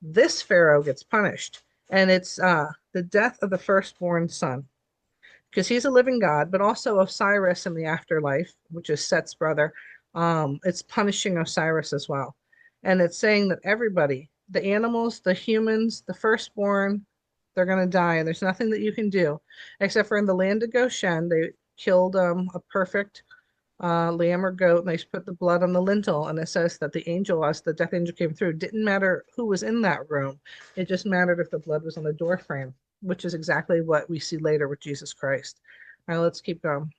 Speaker 3: This Pharaoh gets punished, and it's the death of the firstborn son, because he's a living god, but also Osiris in the afterlife, which is Set's brother. It's punishing Osiris as well, and it's saying that everybody, the animals, the humans, the firstborn, they're going to die, and there's nothing that you can do, except for in the land of Goshen, they killed a perfect lamb or goat, and they put the blood on the lintel, and it says that the angel, as the death angel came through, didn't matter who was in that room. It just mattered if the blood was on the door frame, which is exactly what we see later with Jesus Christ. All right, let's keep going.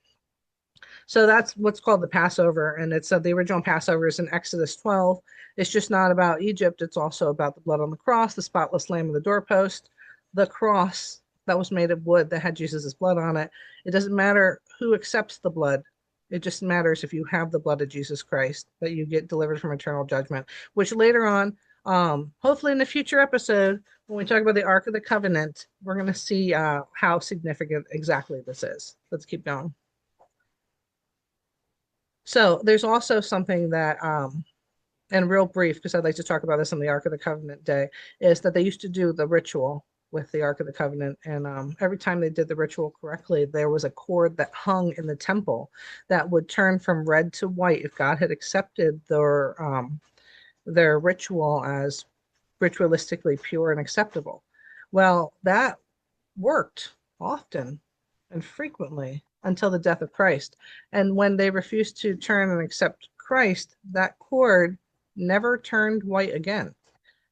Speaker 3: So that's what's called the Passover, and it's the original Passover is in Exodus 12. It's just not about Egypt. It's also about the blood on the cross, the spotless lamb on the doorpost, the cross that was made of wood that had Jesus's blood on it. It doesn't matter who accepts the blood. It just matters if you have the blood of Jesus Christ that you get delivered from eternal judgment, which later on, hopefully in a future episode, when we talk about the Ark of the Covenant, we're going to see how significant exactly this is. Let's keep going. So there's also something that, and real brief, because I'd like to talk about this on the Ark of the Covenant day, is that they used to do the ritual with the Ark of the Covenant, and every time they did the ritual correctly, there was a cord that hung in the temple that would turn from red to white if God had accepted their ritual as ritualistically pure and acceptable. Well, that worked often and frequently until the death of Christ. And when they refused to turn and accept Christ, that cord never turned white again.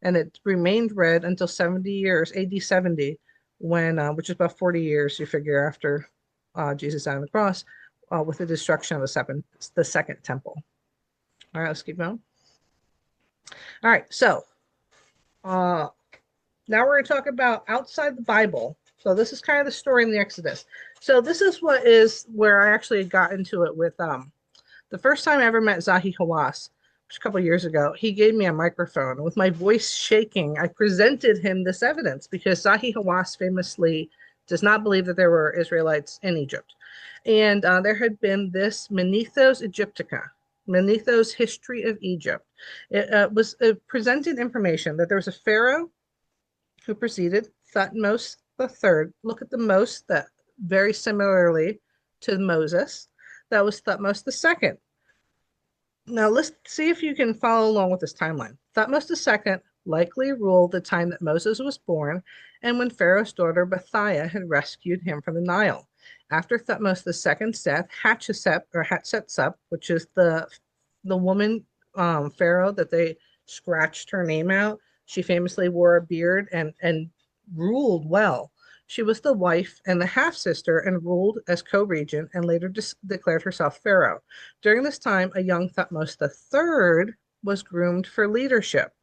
Speaker 3: And it remained red until 70 years, AD 70, when, which is about 40 years, you figure, after Jesus died on the cross, with the destruction of the second temple. All right, let's keep going. All right, so now we're going to talk about outside the Bible. So this is kind of the story in the Exodus. So this is where I actually got into it with the first time I ever met Zahi Hawass, a couple of years ago. He gave me a microphone. With my voice shaking, I presented him this evidence, because Zahi Hawass famously does not believe that there were Israelites in Egypt. And there had been this Manethos Egyptica, Manetho's History of Egypt. It presented information that there was a pharaoh who preceded Thutmose III. Look at the most, that very similarly to Moses. That was Thutmose II. Now, let's see if you can follow along with this timeline. Thutmose II likely ruled the time that Moses was born and when Pharaoh's daughter Bethiah had rescued him from the Nile. After Thutmose II's death, Hatshepsut, which is the woman pharaoh that they scratched her name out, she famously wore a beard and ruled well. She was the wife and the half-sister and ruled as co-regent, and later declared herself pharaoh. During this time, a young Thutmose III was groomed for leadership.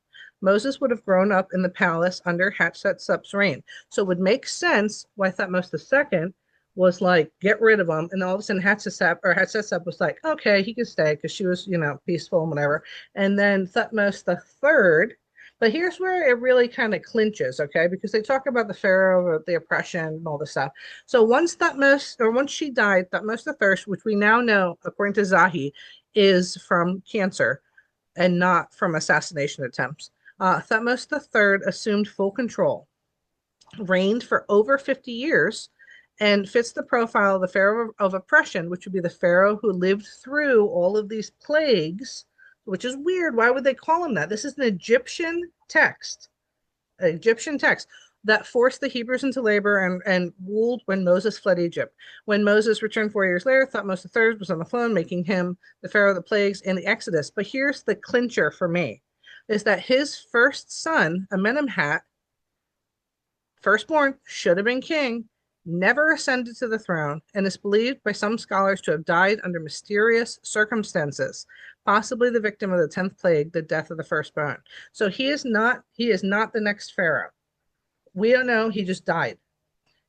Speaker 3: Moses would have grown up in the palace under Hatshepsut's reign. So it would make sense why Thutmose II was like, get rid of him. And all of a sudden Hatshepsut was like, okay, he can stay, because she was, peaceful and whatever. And then Thutmose III, but here's where it really kind of clinches, okay? Because they talk about the pharaoh, the oppression, and all this stuff. So once she died, Thutmose III, which we now know, according to Zahi, is from cancer and not from assassination attempts. Thutmose III assumed full control, reigned for over 50 years, and fits the profile of the pharaoh of oppression, which would be the pharaoh who lived through all of these plagues, which is weird. Why would they call him that? This is an Egyptian text that forced the Hebrews into labor and ruled when Moses fled Egypt. When Moses returned 4 years later, Thutmose III was on the throne, making him the pharaoh of the plagues in the Exodus. But here's the clincher for me. is that his first son, Amenemhat, firstborn, should have been king, never ascended to the throne, and is believed by some scholars to have died under mysterious circumstances, possibly the victim of the 10th plague, the death of the firstborn. So he is not the next pharaoh. We don't know, he just died.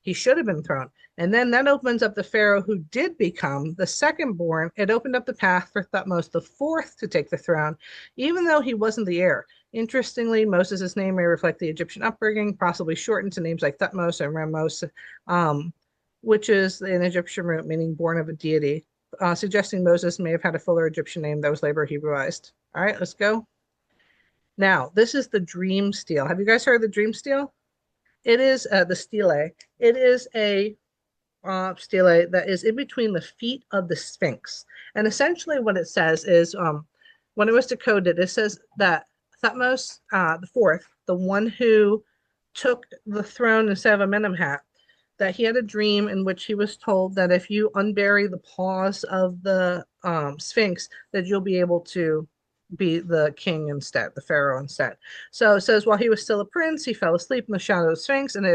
Speaker 3: He should have been thrown. And then that opens up the pharaoh who did become the second born. It opened up the path for Thutmose the fourth to take the throne, even though he wasn't the heir. Interestingly, Moses' name may reflect the Egyptian upbringing, possibly shortened to names like Thutmose and Ramos, which is an Egyptian root meaning born of a deity, suggesting Moses may have had a fuller Egyptian name that was later Hebraized. All right, let's go. Now, this is the dream stele. Have you guys heard of the dream stele? It is the stele. It is a stele that is in between the feet of the Sphinx. And essentially what it says is, when it was decoded, it says that Thutmose the fourth, the one who took the throne instead of Amenemhat, that he had a dream in which he was told that if you unbury the paws of the Sphinx, that you'll be able to be the king instead, the pharaoh instead. So it says, while he was still a prince, he fell asleep in the shadow of the Sphinx, and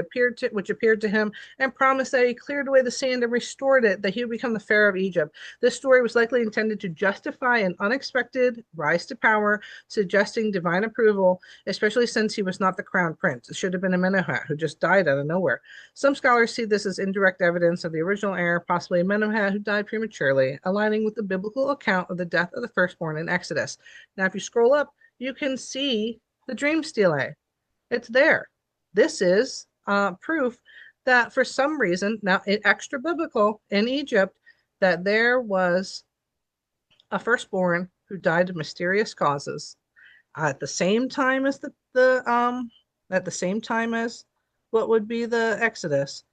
Speaker 3: which appeared to him and promised that he cleared away the sand and restored it, that he would become the pharaoh of Egypt. This story was likely intended to justify an unexpected rise to power, suggesting divine approval, especially since he was not the crown prince. It should have been Amenemhat, who just died out of nowhere. Some scholars see this as indirect evidence of the original heir, possibly Amenemhat, who died prematurely, aligning with the biblical account of the death of the firstborn in Exodus. Now, if you scroll up, you can see the dream stele. It's there. This is proof that for some reason, now extra biblical in Egypt, that there was a firstborn who died of mysterious causes at the same time as at the same time as what would be the Exodus.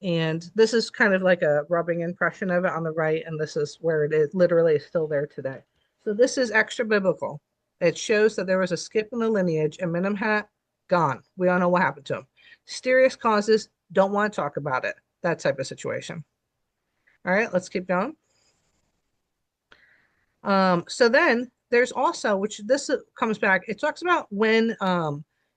Speaker 3: And this is kind of like a rubbing impression of it on the right, and this is where it is literally still there today. So this is extra biblical. It shows that there was a skip in the lineage, and Amenemhat gone. We don't know what happened to him. Mysterious causes, don't want to talk about it. That type of situation. All right, let's keep going. So then there's also, which this comes back, it talks about when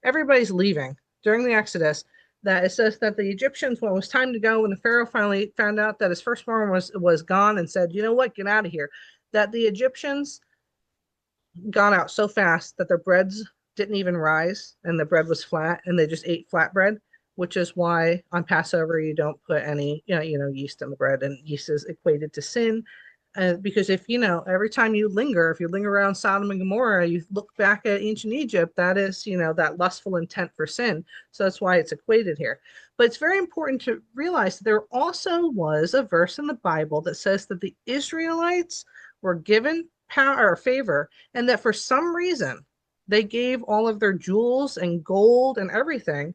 Speaker 3: everybody's leaving during the Exodus, that it says that the Egyptians, when it was time to go, when the Pharaoh finally found out that his firstborn was gone and said, you know what, get out of here, that the Egyptians got out so fast that their breads didn't even rise and the bread was flat and they just ate flat bread, which is why on Passover you don't put any yeast in the bread, and yeast is equated to sin. Because if every time you linger around Sodom and Gomorrah, you look back at ancient Egypt, that is that lustful intent for sin. So that's why it's equated here. But it's very important to realize that there also was a verse in the Bible that says that the Israelites were given power or favor, and that for some reason they gave all of their jewels and gold and everything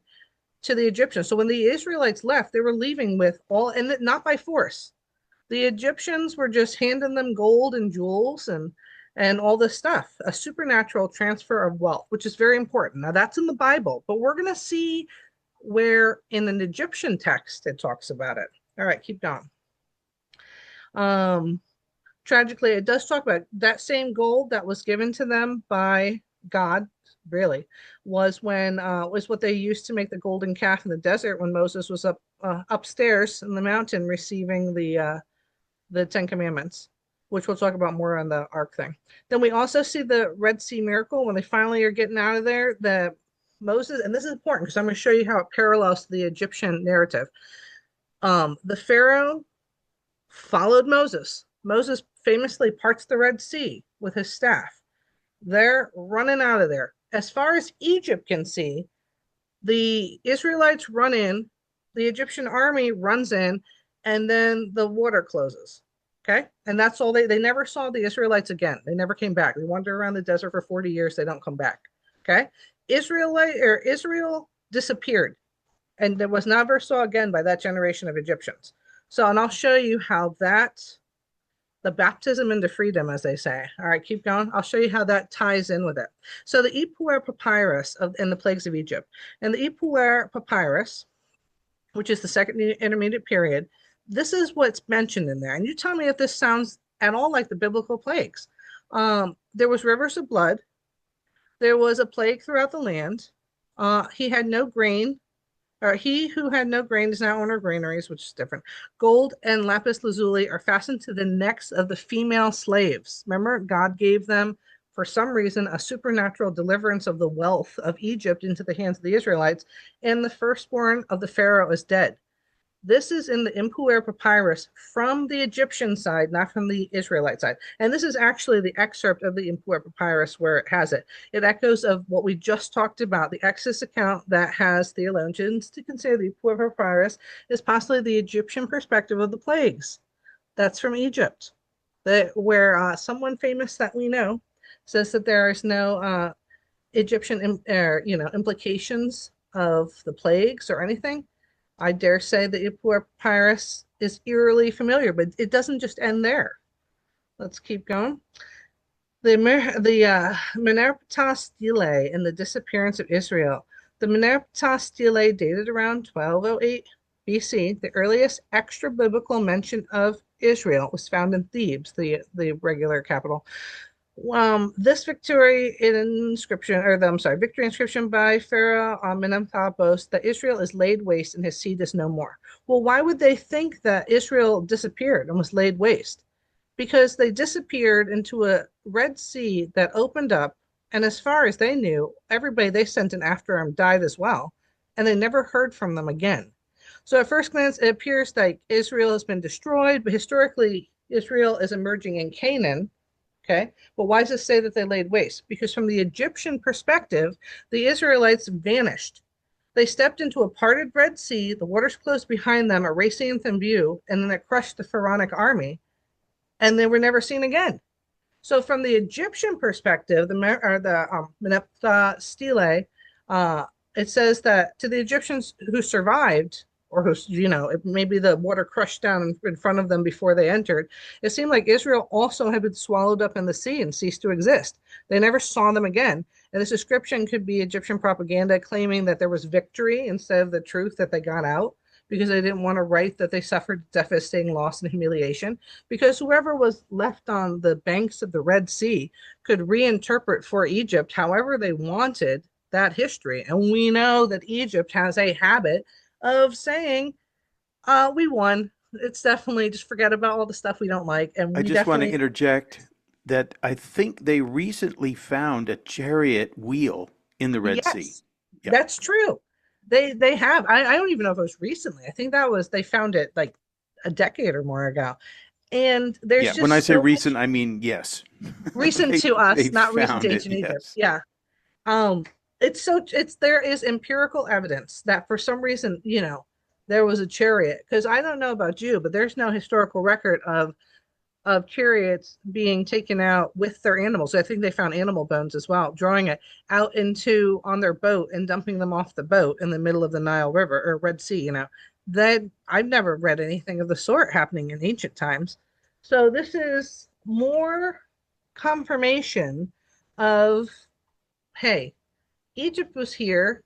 Speaker 3: to the Egyptians. So when the Israelites left, they were leaving with all, and not by force. The Egyptians were just handing them gold and jewels and all this stuff, a supernatural transfer of wealth, which is very important. Now that's in the Bible, but we're going to see where in an Egyptian text it talks about it. All right, keep going. Tragically, it does talk about that same gold that was given to them by God, really, was what they used to make the golden calf in the desert when Moses was upstairs in the mountain receiving the Ten Commandments, which we'll talk about more on the Ark thing. Then we also see the Red Sea miracle when they finally are getting out of there. That Moses, and this is important because I'm going to show you how it parallels to the Egyptian narrative. The Pharaoh followed Moses. Moses famously parts the Red Sea with his staff. They're running out of there. As far as Egypt can see, the Israelites run in, the Egyptian army runs in, and then the water closes. Okay? And that's all they never saw the Israelites again. They never came back. They wander around the desert for 40 years. They don't come back. Okay? Israel disappeared and there was never saw again by that generation of Egyptians. So, and I'll show you how the baptism into freedom, as they say. All right, keep going. I'll show you how that ties in with it. So the Ipuwer papyrus and the plagues of Egypt. And the Ipuwer papyrus, which is the second intermediate period, this is what's mentioned in there. And you tell me if this sounds at all like the biblical plagues. There was rivers of blood. There was a plague throughout the land. He had no grain, or he who had no grain does not owner granaries, which is different. Gold and lapis lazuli are fastened to the necks of the female slaves. Remember, God gave them, for some reason, a supernatural deliverance of the wealth of Egypt into the hands of the Israelites, and the firstborn of the Pharaoh is dead. This is in the Impuer papyrus from the Egyptian side, not from the Israelite side. And this is actually the excerpt of the Impuer papyrus where it has it. It echoes of what we just talked about, the Exodus account that has theologians to consider the Impuer papyrus is possibly the Egyptian perspective of the plagues. That's from Egypt, where someone famous that we know says that there is no Egyptian implications of the plagues or anything. I dare say the Ipuwer papyrus is eerily familiar, but it doesn't just end there. Let's keep going. The Meneptah stele and the disappearance of Israel. The Meneptah stele dated around 1208 BC. The earliest extra-biblical mention of Israel was found in Thebes, the regular capital. This victory inscription by Pharaoh Amenemhat boasts that Israel is laid waste and his seed is no more. Well, why would they think that Israel disappeared and was laid waste? Because they disappeared into a Red Sea that opened up, and as far as they knew, everybody they sent in after them died as well, and they never heard from them again. So at first glance, it appears like Israel has been destroyed, but historically, Israel is emerging in Canaan. Okay, but why does it say that they laid waste? Because from the Egyptian perspective, the Israelites vanished. They stepped into a parted Red Sea, the waters closed behind them, erasing them from view, and then it crushed the Pharaonic army, and they were never seen again. So from the Egyptian perspective, the Meneptah stele, it says that to the Egyptians who survived, or who, maybe the water crushed down in front of them before they entered, it seemed like Israel also had been swallowed up in the sea and ceased to exist. They never saw them again. And this description could be Egyptian propaganda claiming that there was victory instead of the truth that they got out, because they didn't want to write that they suffered devastating loss and humiliation, because whoever was left on the banks of the Red Sea could reinterpret for Egypt however they wanted that history. And we know that Egypt has a habit of saying, we won. It's definitely just forget about all the stuff we don't like. And
Speaker 2: I just want to interject that I think they recently found a chariot wheel in the Red Sea.
Speaker 3: Yep. That's true. They have. I don't even know if it was recently. I think they found it like a decade or more ago. And there's just
Speaker 2: when I say recent, I mean yes.
Speaker 3: Recent to us, not recent to ancient Egypt. Yeah. There is empirical evidence that for some reason, there was a chariot, because I don't know about you, but there's no historical record of chariots being taken out with their animals. I think they found animal bones as well, drawing it out on their boat and dumping them off the boat in the middle of the Nile River or Red Sea, that I've never read anything of the sort happening in ancient times. So this is more confirmation of, hey, Egypt was here,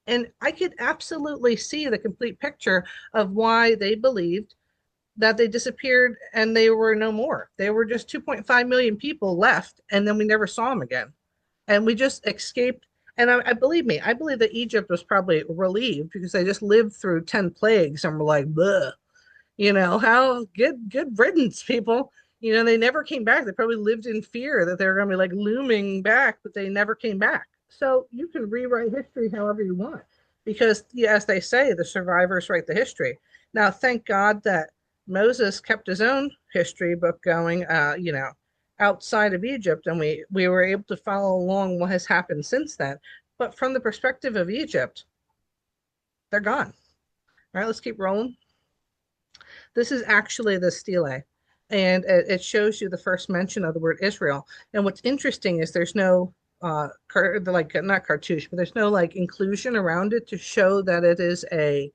Speaker 3: and I could absolutely see the complete picture of why they believed that they disappeared and they were no more. They were just 2.5 million people left, and then we never saw them again. And we just escaped. And I believe that Egypt was probably relieved because they just lived through 10 plagues and were like, bleh, how good riddance, people. They never came back. They probably lived in fear that they were going to be like looming back, but they never came back. So you can rewrite history however you want, because as they say, the survivors write the history. Now, thank God that Moses kept his own history book going, outside of Egypt, and we were able to follow along what has happened since then. But from the perspective of Egypt, they're gone. All right, let's keep rolling. This is actually the stele, and it shows you the first mention of the word Israel. And what's interesting is there's no not cartouche, but there's no inclusion around it to show that it is a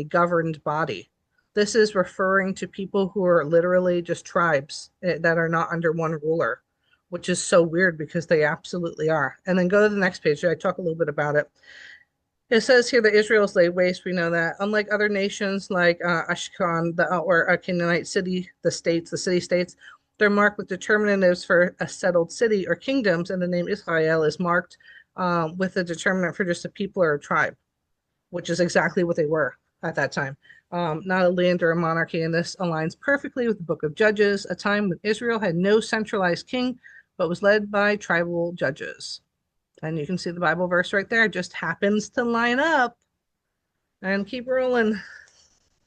Speaker 3: governed body. This is referring to people who are literally just tribes that are not under one ruler, which is so weird because they absolutely are. And then go to the next page. I talk a little bit about it. It says here that Israel is laid waste. We know that. Unlike other nations like Ashkelon or Canaanite city-states, They're marked with determinatives for a settled city or kingdoms, and the name Israel is marked with a determinant for just a people or a tribe, which is exactly what they were at that time. Not a land or a monarchy, and this aligns perfectly with the book of Judges, a time when Israel had no centralized king, but was led by tribal judges. And you can see the Bible verse right there. It just happens to line up. And keep rolling.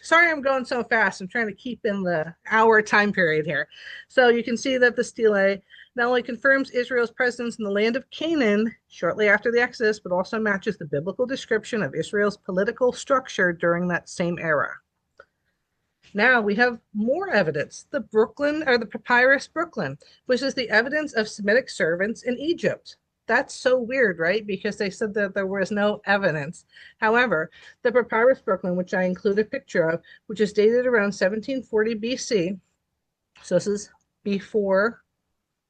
Speaker 3: Sorry I'm going so fast. I'm trying to keep in the hour time period here. So you can see that the stele not only confirms Israel's presence in the land of Canaan shortly after the Exodus, but also matches the biblical description of Israel's political structure during that same era. Now we have more evidence, the Papyrus Brooklyn, which is the evidence of Semitic servants in Egypt. That's so weird, right? Because they said that there was no evidence. However, the Papyrus Brooklyn, which I include a picture of, which is dated around 1740 BC, so this is before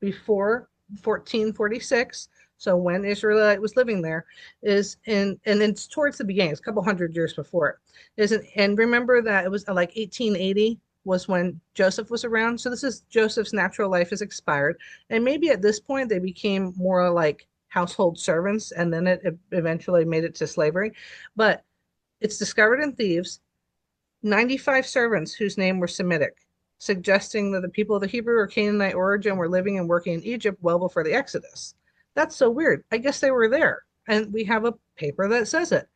Speaker 3: 1446, so when Israelite was living there, is in, and it's towards the beginning, it's a couple hundred years before it. And remember that it was like 1880 was when Joseph was around. So this is Joseph's natural life has expired. And maybe at this point they became more like household servants, and then it eventually made it to slavery. But it's discovered in Thebes, 95 servants whose name were Semitic, suggesting that the people of the Hebrew or Canaanite origin were living and working in Egypt well before the Exodus. That's so weird. I guess they were there. And we have a paper that says it.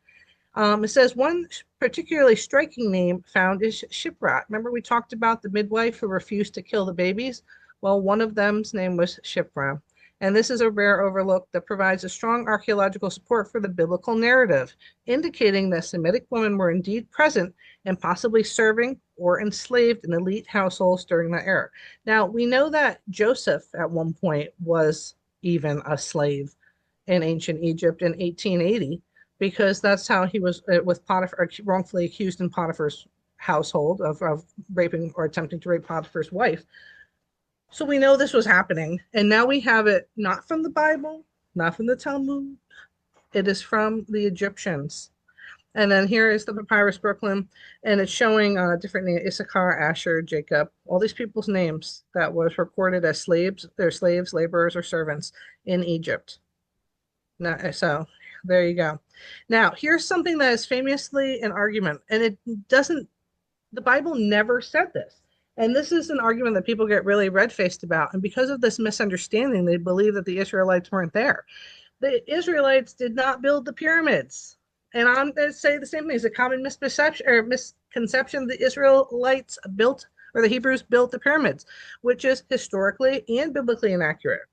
Speaker 3: It says one particularly striking name found is Shipra. Remember we talked about the midwife who refused to kill the babies? Well, one of them's name was Shipra. And this is a rare overlook that provides a strong archaeological support for the biblical narrative, indicating that Semitic women were indeed present and possibly serving or enslaved in elite households during that era. Now, we know that Joseph at one point was even a slave in ancient Egypt in 1880, because that's how he was with Potiphar, wrongfully accused in Potiphar's household of raping or attempting to rape Potiphar's wife. So we know this was happening, and now we have it not from the Bible, not from the Talmud. It is from the Egyptians. And then here is the Papyrus Brooklyn, and it's showing different names: Issachar, Asher, Jacob, all these people's names that was recorded as slaves. They're slaves, laborers, or servants in Egypt. Now, so there you go. Now, here's something that is famously an argument, and it doesn't, the Bible never said this. And this is an argument that people get really red-faced about. And because of this misunderstanding, they believe that the Israelites weren't there. The Israelites did not build the pyramids. And I'm going to say the same thing. It's a common misconception. The Israelites built, or the Hebrews built the pyramids, which is historically and biblically inaccurate.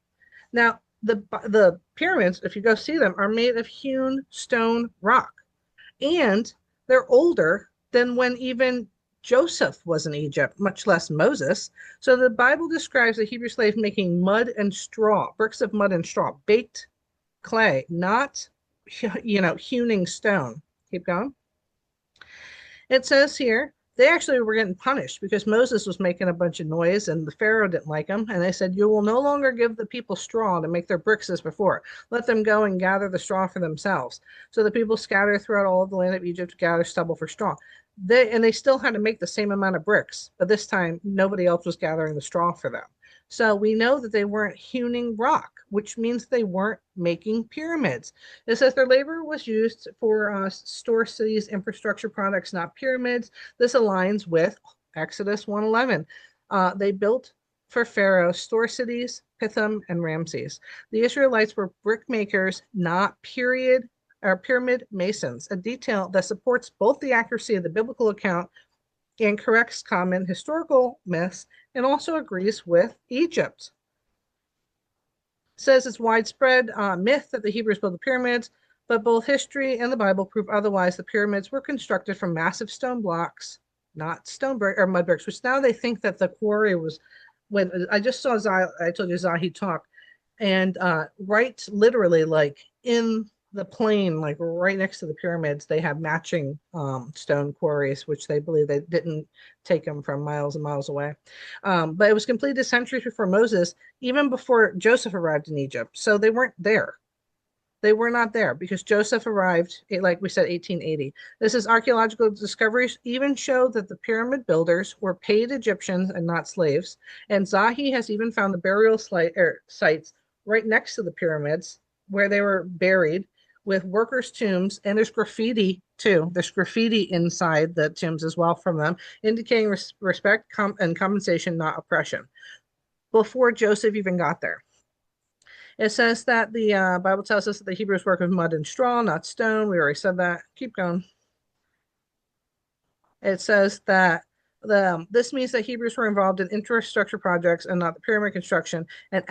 Speaker 3: Now, the pyramids, if you go see them, are made of hewn stone rock. And they're older than when even Joseph was in Egypt, much less Moses. So the Bible describes the Hebrew slave making mud and straw, bricks of mud and straw, baked clay, not, hewing stone. Keep going. It says here, they actually were getting punished because Moses was making a bunch of noise and the Pharaoh didn't like him. And they said, you will no longer give the people straw to make their bricks as before. Let them go and gather the straw for themselves. So the people scattered throughout all of the land of Egypt to gather stubble for straw. They still had to make the same amount of bricks, but this time nobody else was gathering the straw for them. So we know that they weren't hewing rock, which means they weren't making pyramids. It says their labor was used for store cities, infrastructure products, not pyramids. This aligns with Exodus 1:11. They built for Pharaoh store cities, Pithom, and Ramses. The Israelites were brick makers, not pyramid masons, a detail that supports both the accuracy of the biblical account and corrects common historical myths, and also agrees with Egypt. It says it's widespread myth that the Hebrews built the pyramids, but both history and the Bible prove otherwise. The pyramids were constructed from massive stone blocks, not stone brick or mud bricks, which now they think that the quarry was, when I just saw I told you Zahi talk, and right literally like in the plain, like right next to the pyramids, they have matching stone quarries, which they believe they didn't take them from miles and miles away. But it was completed centuries before Moses, even before Joseph arrived in Egypt. So they weren't there. They were not there because Joseph arrived, like we said, 1880. This is archaeological discoveries even show that the pyramid builders were paid Egyptians and not slaves. And Zahi has even found the burial sites right next to the pyramids where they were buried with workers' tombs. And there's graffiti too. There's graffiti inside the tombs as well from them, indicating respect and compensation, not oppression, before Joseph even got there. It says that the Bible tells us that the Hebrews work with mud and straw, not stone. We already said that. Keep going. It says that this means that Hebrews were involved in infrastructure projects and not the pyramid construction. And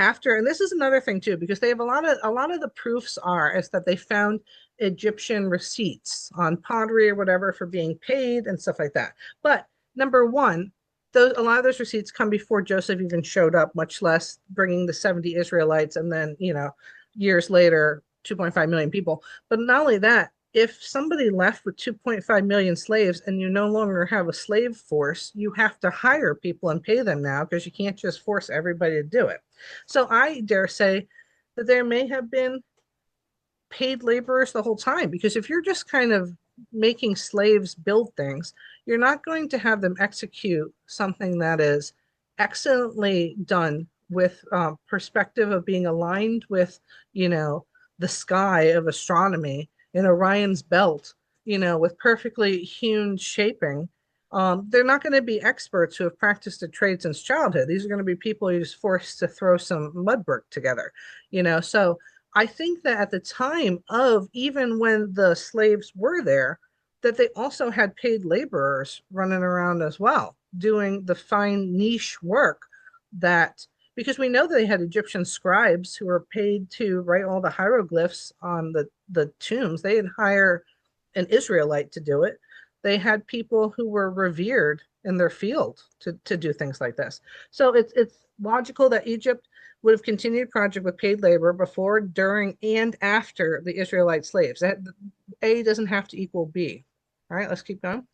Speaker 3: this is another thing too, because they have a lot of the proofs is that they found Egyptian receipts on pottery or whatever for being paid and stuff like that. But number one, a lot of those receipts come before Joseph even showed up, much less bringing the 70 Israelites and then, years later, 2.5 million people. But not only that, if somebody left with 2.5 million slaves and you no longer have a slave force, you have to hire people and pay them now because you can't just force everybody to do it. So I dare say that there may have been paid laborers the whole time, because if you're just kind of making slaves build things, you're not going to have them execute something that is excellently done with perspective of being aligned with, the sky of astronomy in Orion's belt, with perfectly hewn shaping. They're not going to be experts who have practiced the trade since childhood. These are going to be people you're just forced to throw some mud brick together, So I think that at the time of, even when the slaves were there, that they also had paid laborers running around as well, doing the fine niche work because we know they had Egyptian scribes who were paid to write all the hieroglyphs on the tombs. They didn't hire an Israelite to do it. They had people who were revered in their field to do things like this. So it's logical that Egypt would have continued project with paid labor before, during, and after the Israelite slaves. A doesn't have to equal B. All right, let's keep going.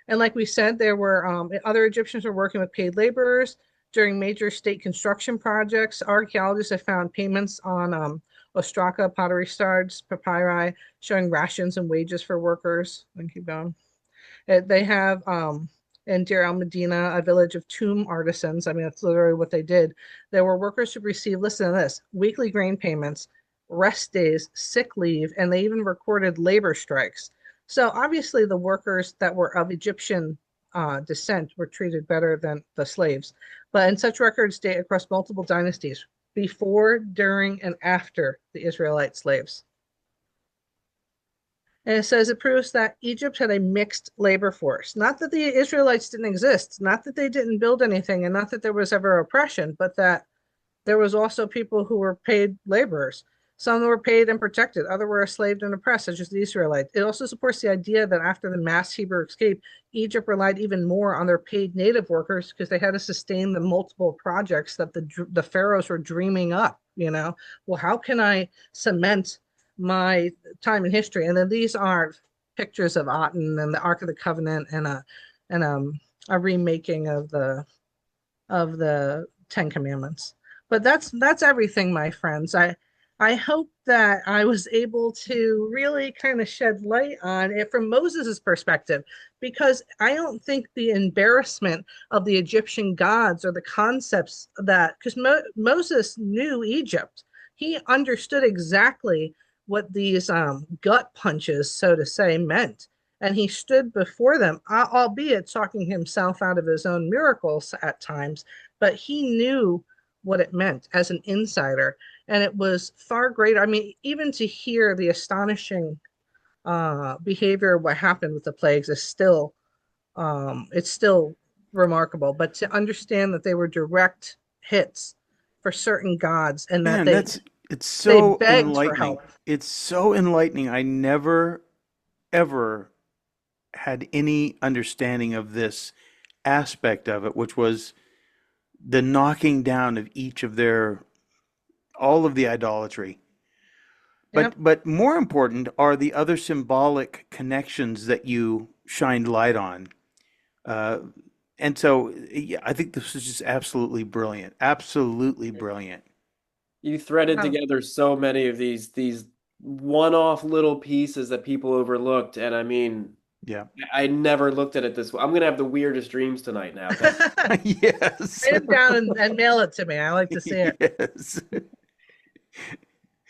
Speaker 3: And like we said, there were other Egyptians were working with paid laborers during major state construction projects. Archaeologists have found payments on ostraka, pottery shards, papyri, showing rations and wages for workers. And keep going. They have in Deir el Medina, a village of tomb artisans. I mean, that's literally what they did. There were workers who received, listen to this, weekly grain payments, rest days, sick leave, and they even recorded labor strikes. So obviously the workers that were of Egyptian descent were treated better than the slaves. But in such records date across multiple dynasties, before, during, and after the Israelite slaves. And it says it proves that Egypt had a mixed labor force. Not that the Israelites didn't exist, not that they didn't build anything, and not that there was ever oppression, but that there was also people who were paid laborers. Some were paid and protected, others were enslaved and oppressed, such as the Israelites. It also supports the idea that after the mass Hebrew escape, Egypt relied even more on their paid native workers because they had to sustain the multiple projects that the pharaohs were dreaming up. Well, how can I cement my time in history? And then these are pictures of Aten and the Ark of the Covenant and a remaking of the Ten Commandments. But that's everything, my friends. I hope that I was able to really kind of shed light on it from Moses's perspective, because I don't think the embarrassment of the Egyptian gods or the concepts because Moses knew Egypt. He understood exactly what these gut punches, so to say, meant. And he stood before them, albeit talking himself out of his own miracles at times, but he knew what it meant as an insider. And it was far greater. I mean, even to hear the astonishing behavior of what happened with the plagues is still, it's still remarkable. But to understand that they were direct hits for certain gods, and that
Speaker 2: it's so
Speaker 3: they begged
Speaker 2: enlightening.
Speaker 3: for help.
Speaker 2: It's so enlightening. I never, ever had any understanding of this aspect of it, which was the knocking down of each of all of the idolatry. But more important are the other symbolic connections that you shined light on. And so, yeah, I think this is just absolutely brilliant. Absolutely brilliant.
Speaker 4: You threaded together so many of these one-off little pieces that people overlooked, and I mean,
Speaker 2: Yeah.
Speaker 4: I never looked at it this way. I'm gonna have the weirdest dreams tonight now.
Speaker 2: Yes.
Speaker 3: Write it down and mail it to me. I like to see it.
Speaker 2: Yes.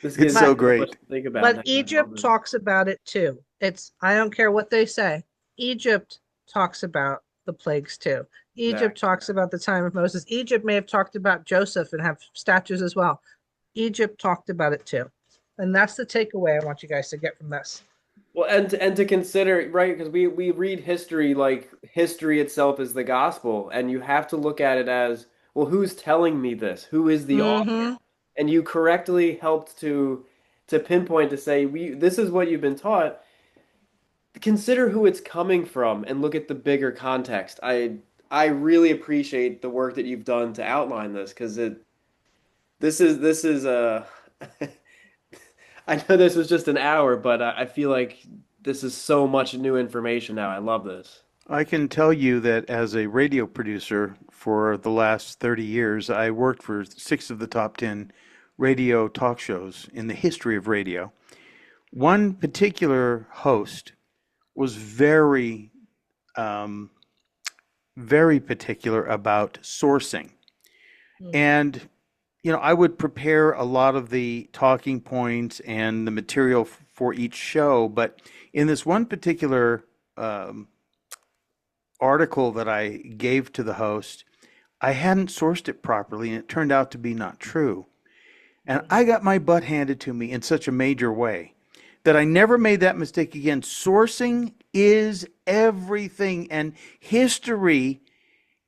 Speaker 4: This
Speaker 2: It's
Speaker 4: gives
Speaker 2: so
Speaker 4: me
Speaker 2: great.
Speaker 4: much to think about.
Speaker 3: But
Speaker 4: now.
Speaker 3: Egypt talks about it too. I don't care what they say. Egypt talks about the plagues too. Egypt talks about the time of Moses. Egypt may have talked about Joseph and have statues as well. Egypt talked about it too. And that's the takeaway I want you guys to get from this.
Speaker 4: Well, and to consider, right, because we read history like history itself is the gospel, and you have to look at it as, well, who's telling me this? Who is the author? And you correctly helped to pinpoint to say, this is what you've been taught. Consider who it's coming from and look at the bigger context. I really appreciate the work that you've done to outline this, because this is I know this was just an hour, but I feel like this is so much new information now. I love this.
Speaker 2: I can tell you that as a radio producer for the last 30 years, I worked for 6 of the top 10 radio talk shows in the history of radio. One particular host was very particular about sourcing. And, I would prepare a lot of the talking points and the material for each show, but in this one particular article that I gave to the host, I hadn't sourced it properly, and it turned out to be not true. And I got my butt handed to me in such a major way that I never made that mistake again. Sourcing is everything, and history,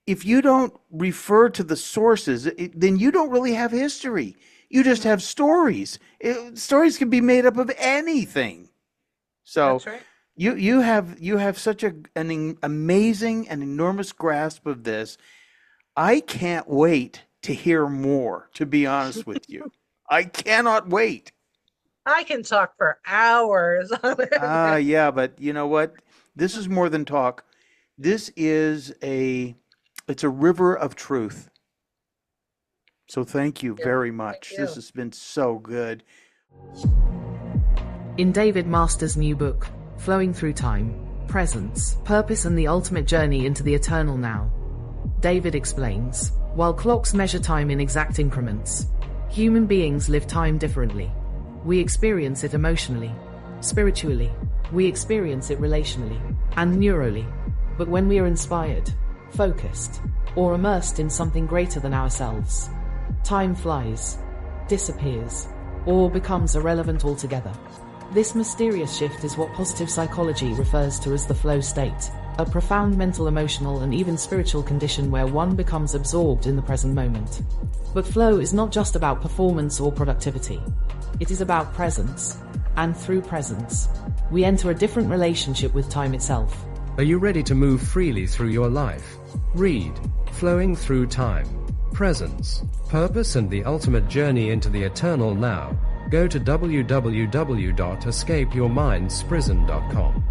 Speaker 2: if you don't refer to the sources, then you don't really have history. You just have stories. Stories can be made up of anything. So
Speaker 3: That's right.
Speaker 2: you have such an amazing and enormous grasp of this. I can't wait to hear more, to be honest with you. I cannot wait.
Speaker 3: I can talk for hours on it.
Speaker 2: Yeah, but you know what? This is more than talk. This is it's a river of truth. So thank you very much. This has been so good.
Speaker 5: In David Master's new book, Flowing Through Time, Presence, Purpose and the Ultimate Journey into the Eternal Now, David explains, while clocks measure time in exact increments, human beings live time differently. We experience it emotionally, spiritually, we experience it relationally, and neurally. But when we are inspired, focused, or immersed in something greater than ourselves, time flies, disappears, or becomes irrelevant altogether. This mysterious shift is what positive psychology refers to as the flow state, a profound mental, emotional, and even spiritual condition where one becomes absorbed in the present moment. But flow is not just about performance or productivity. It is about presence, and through presence, we enter a different relationship with time itself.
Speaker 1: Are you ready to move freely through your life? Read Flowing Through Time, Presence, Purpose and the Ultimate Journey into the Eternal Now. Go to www.escapeyourmindsprison.com.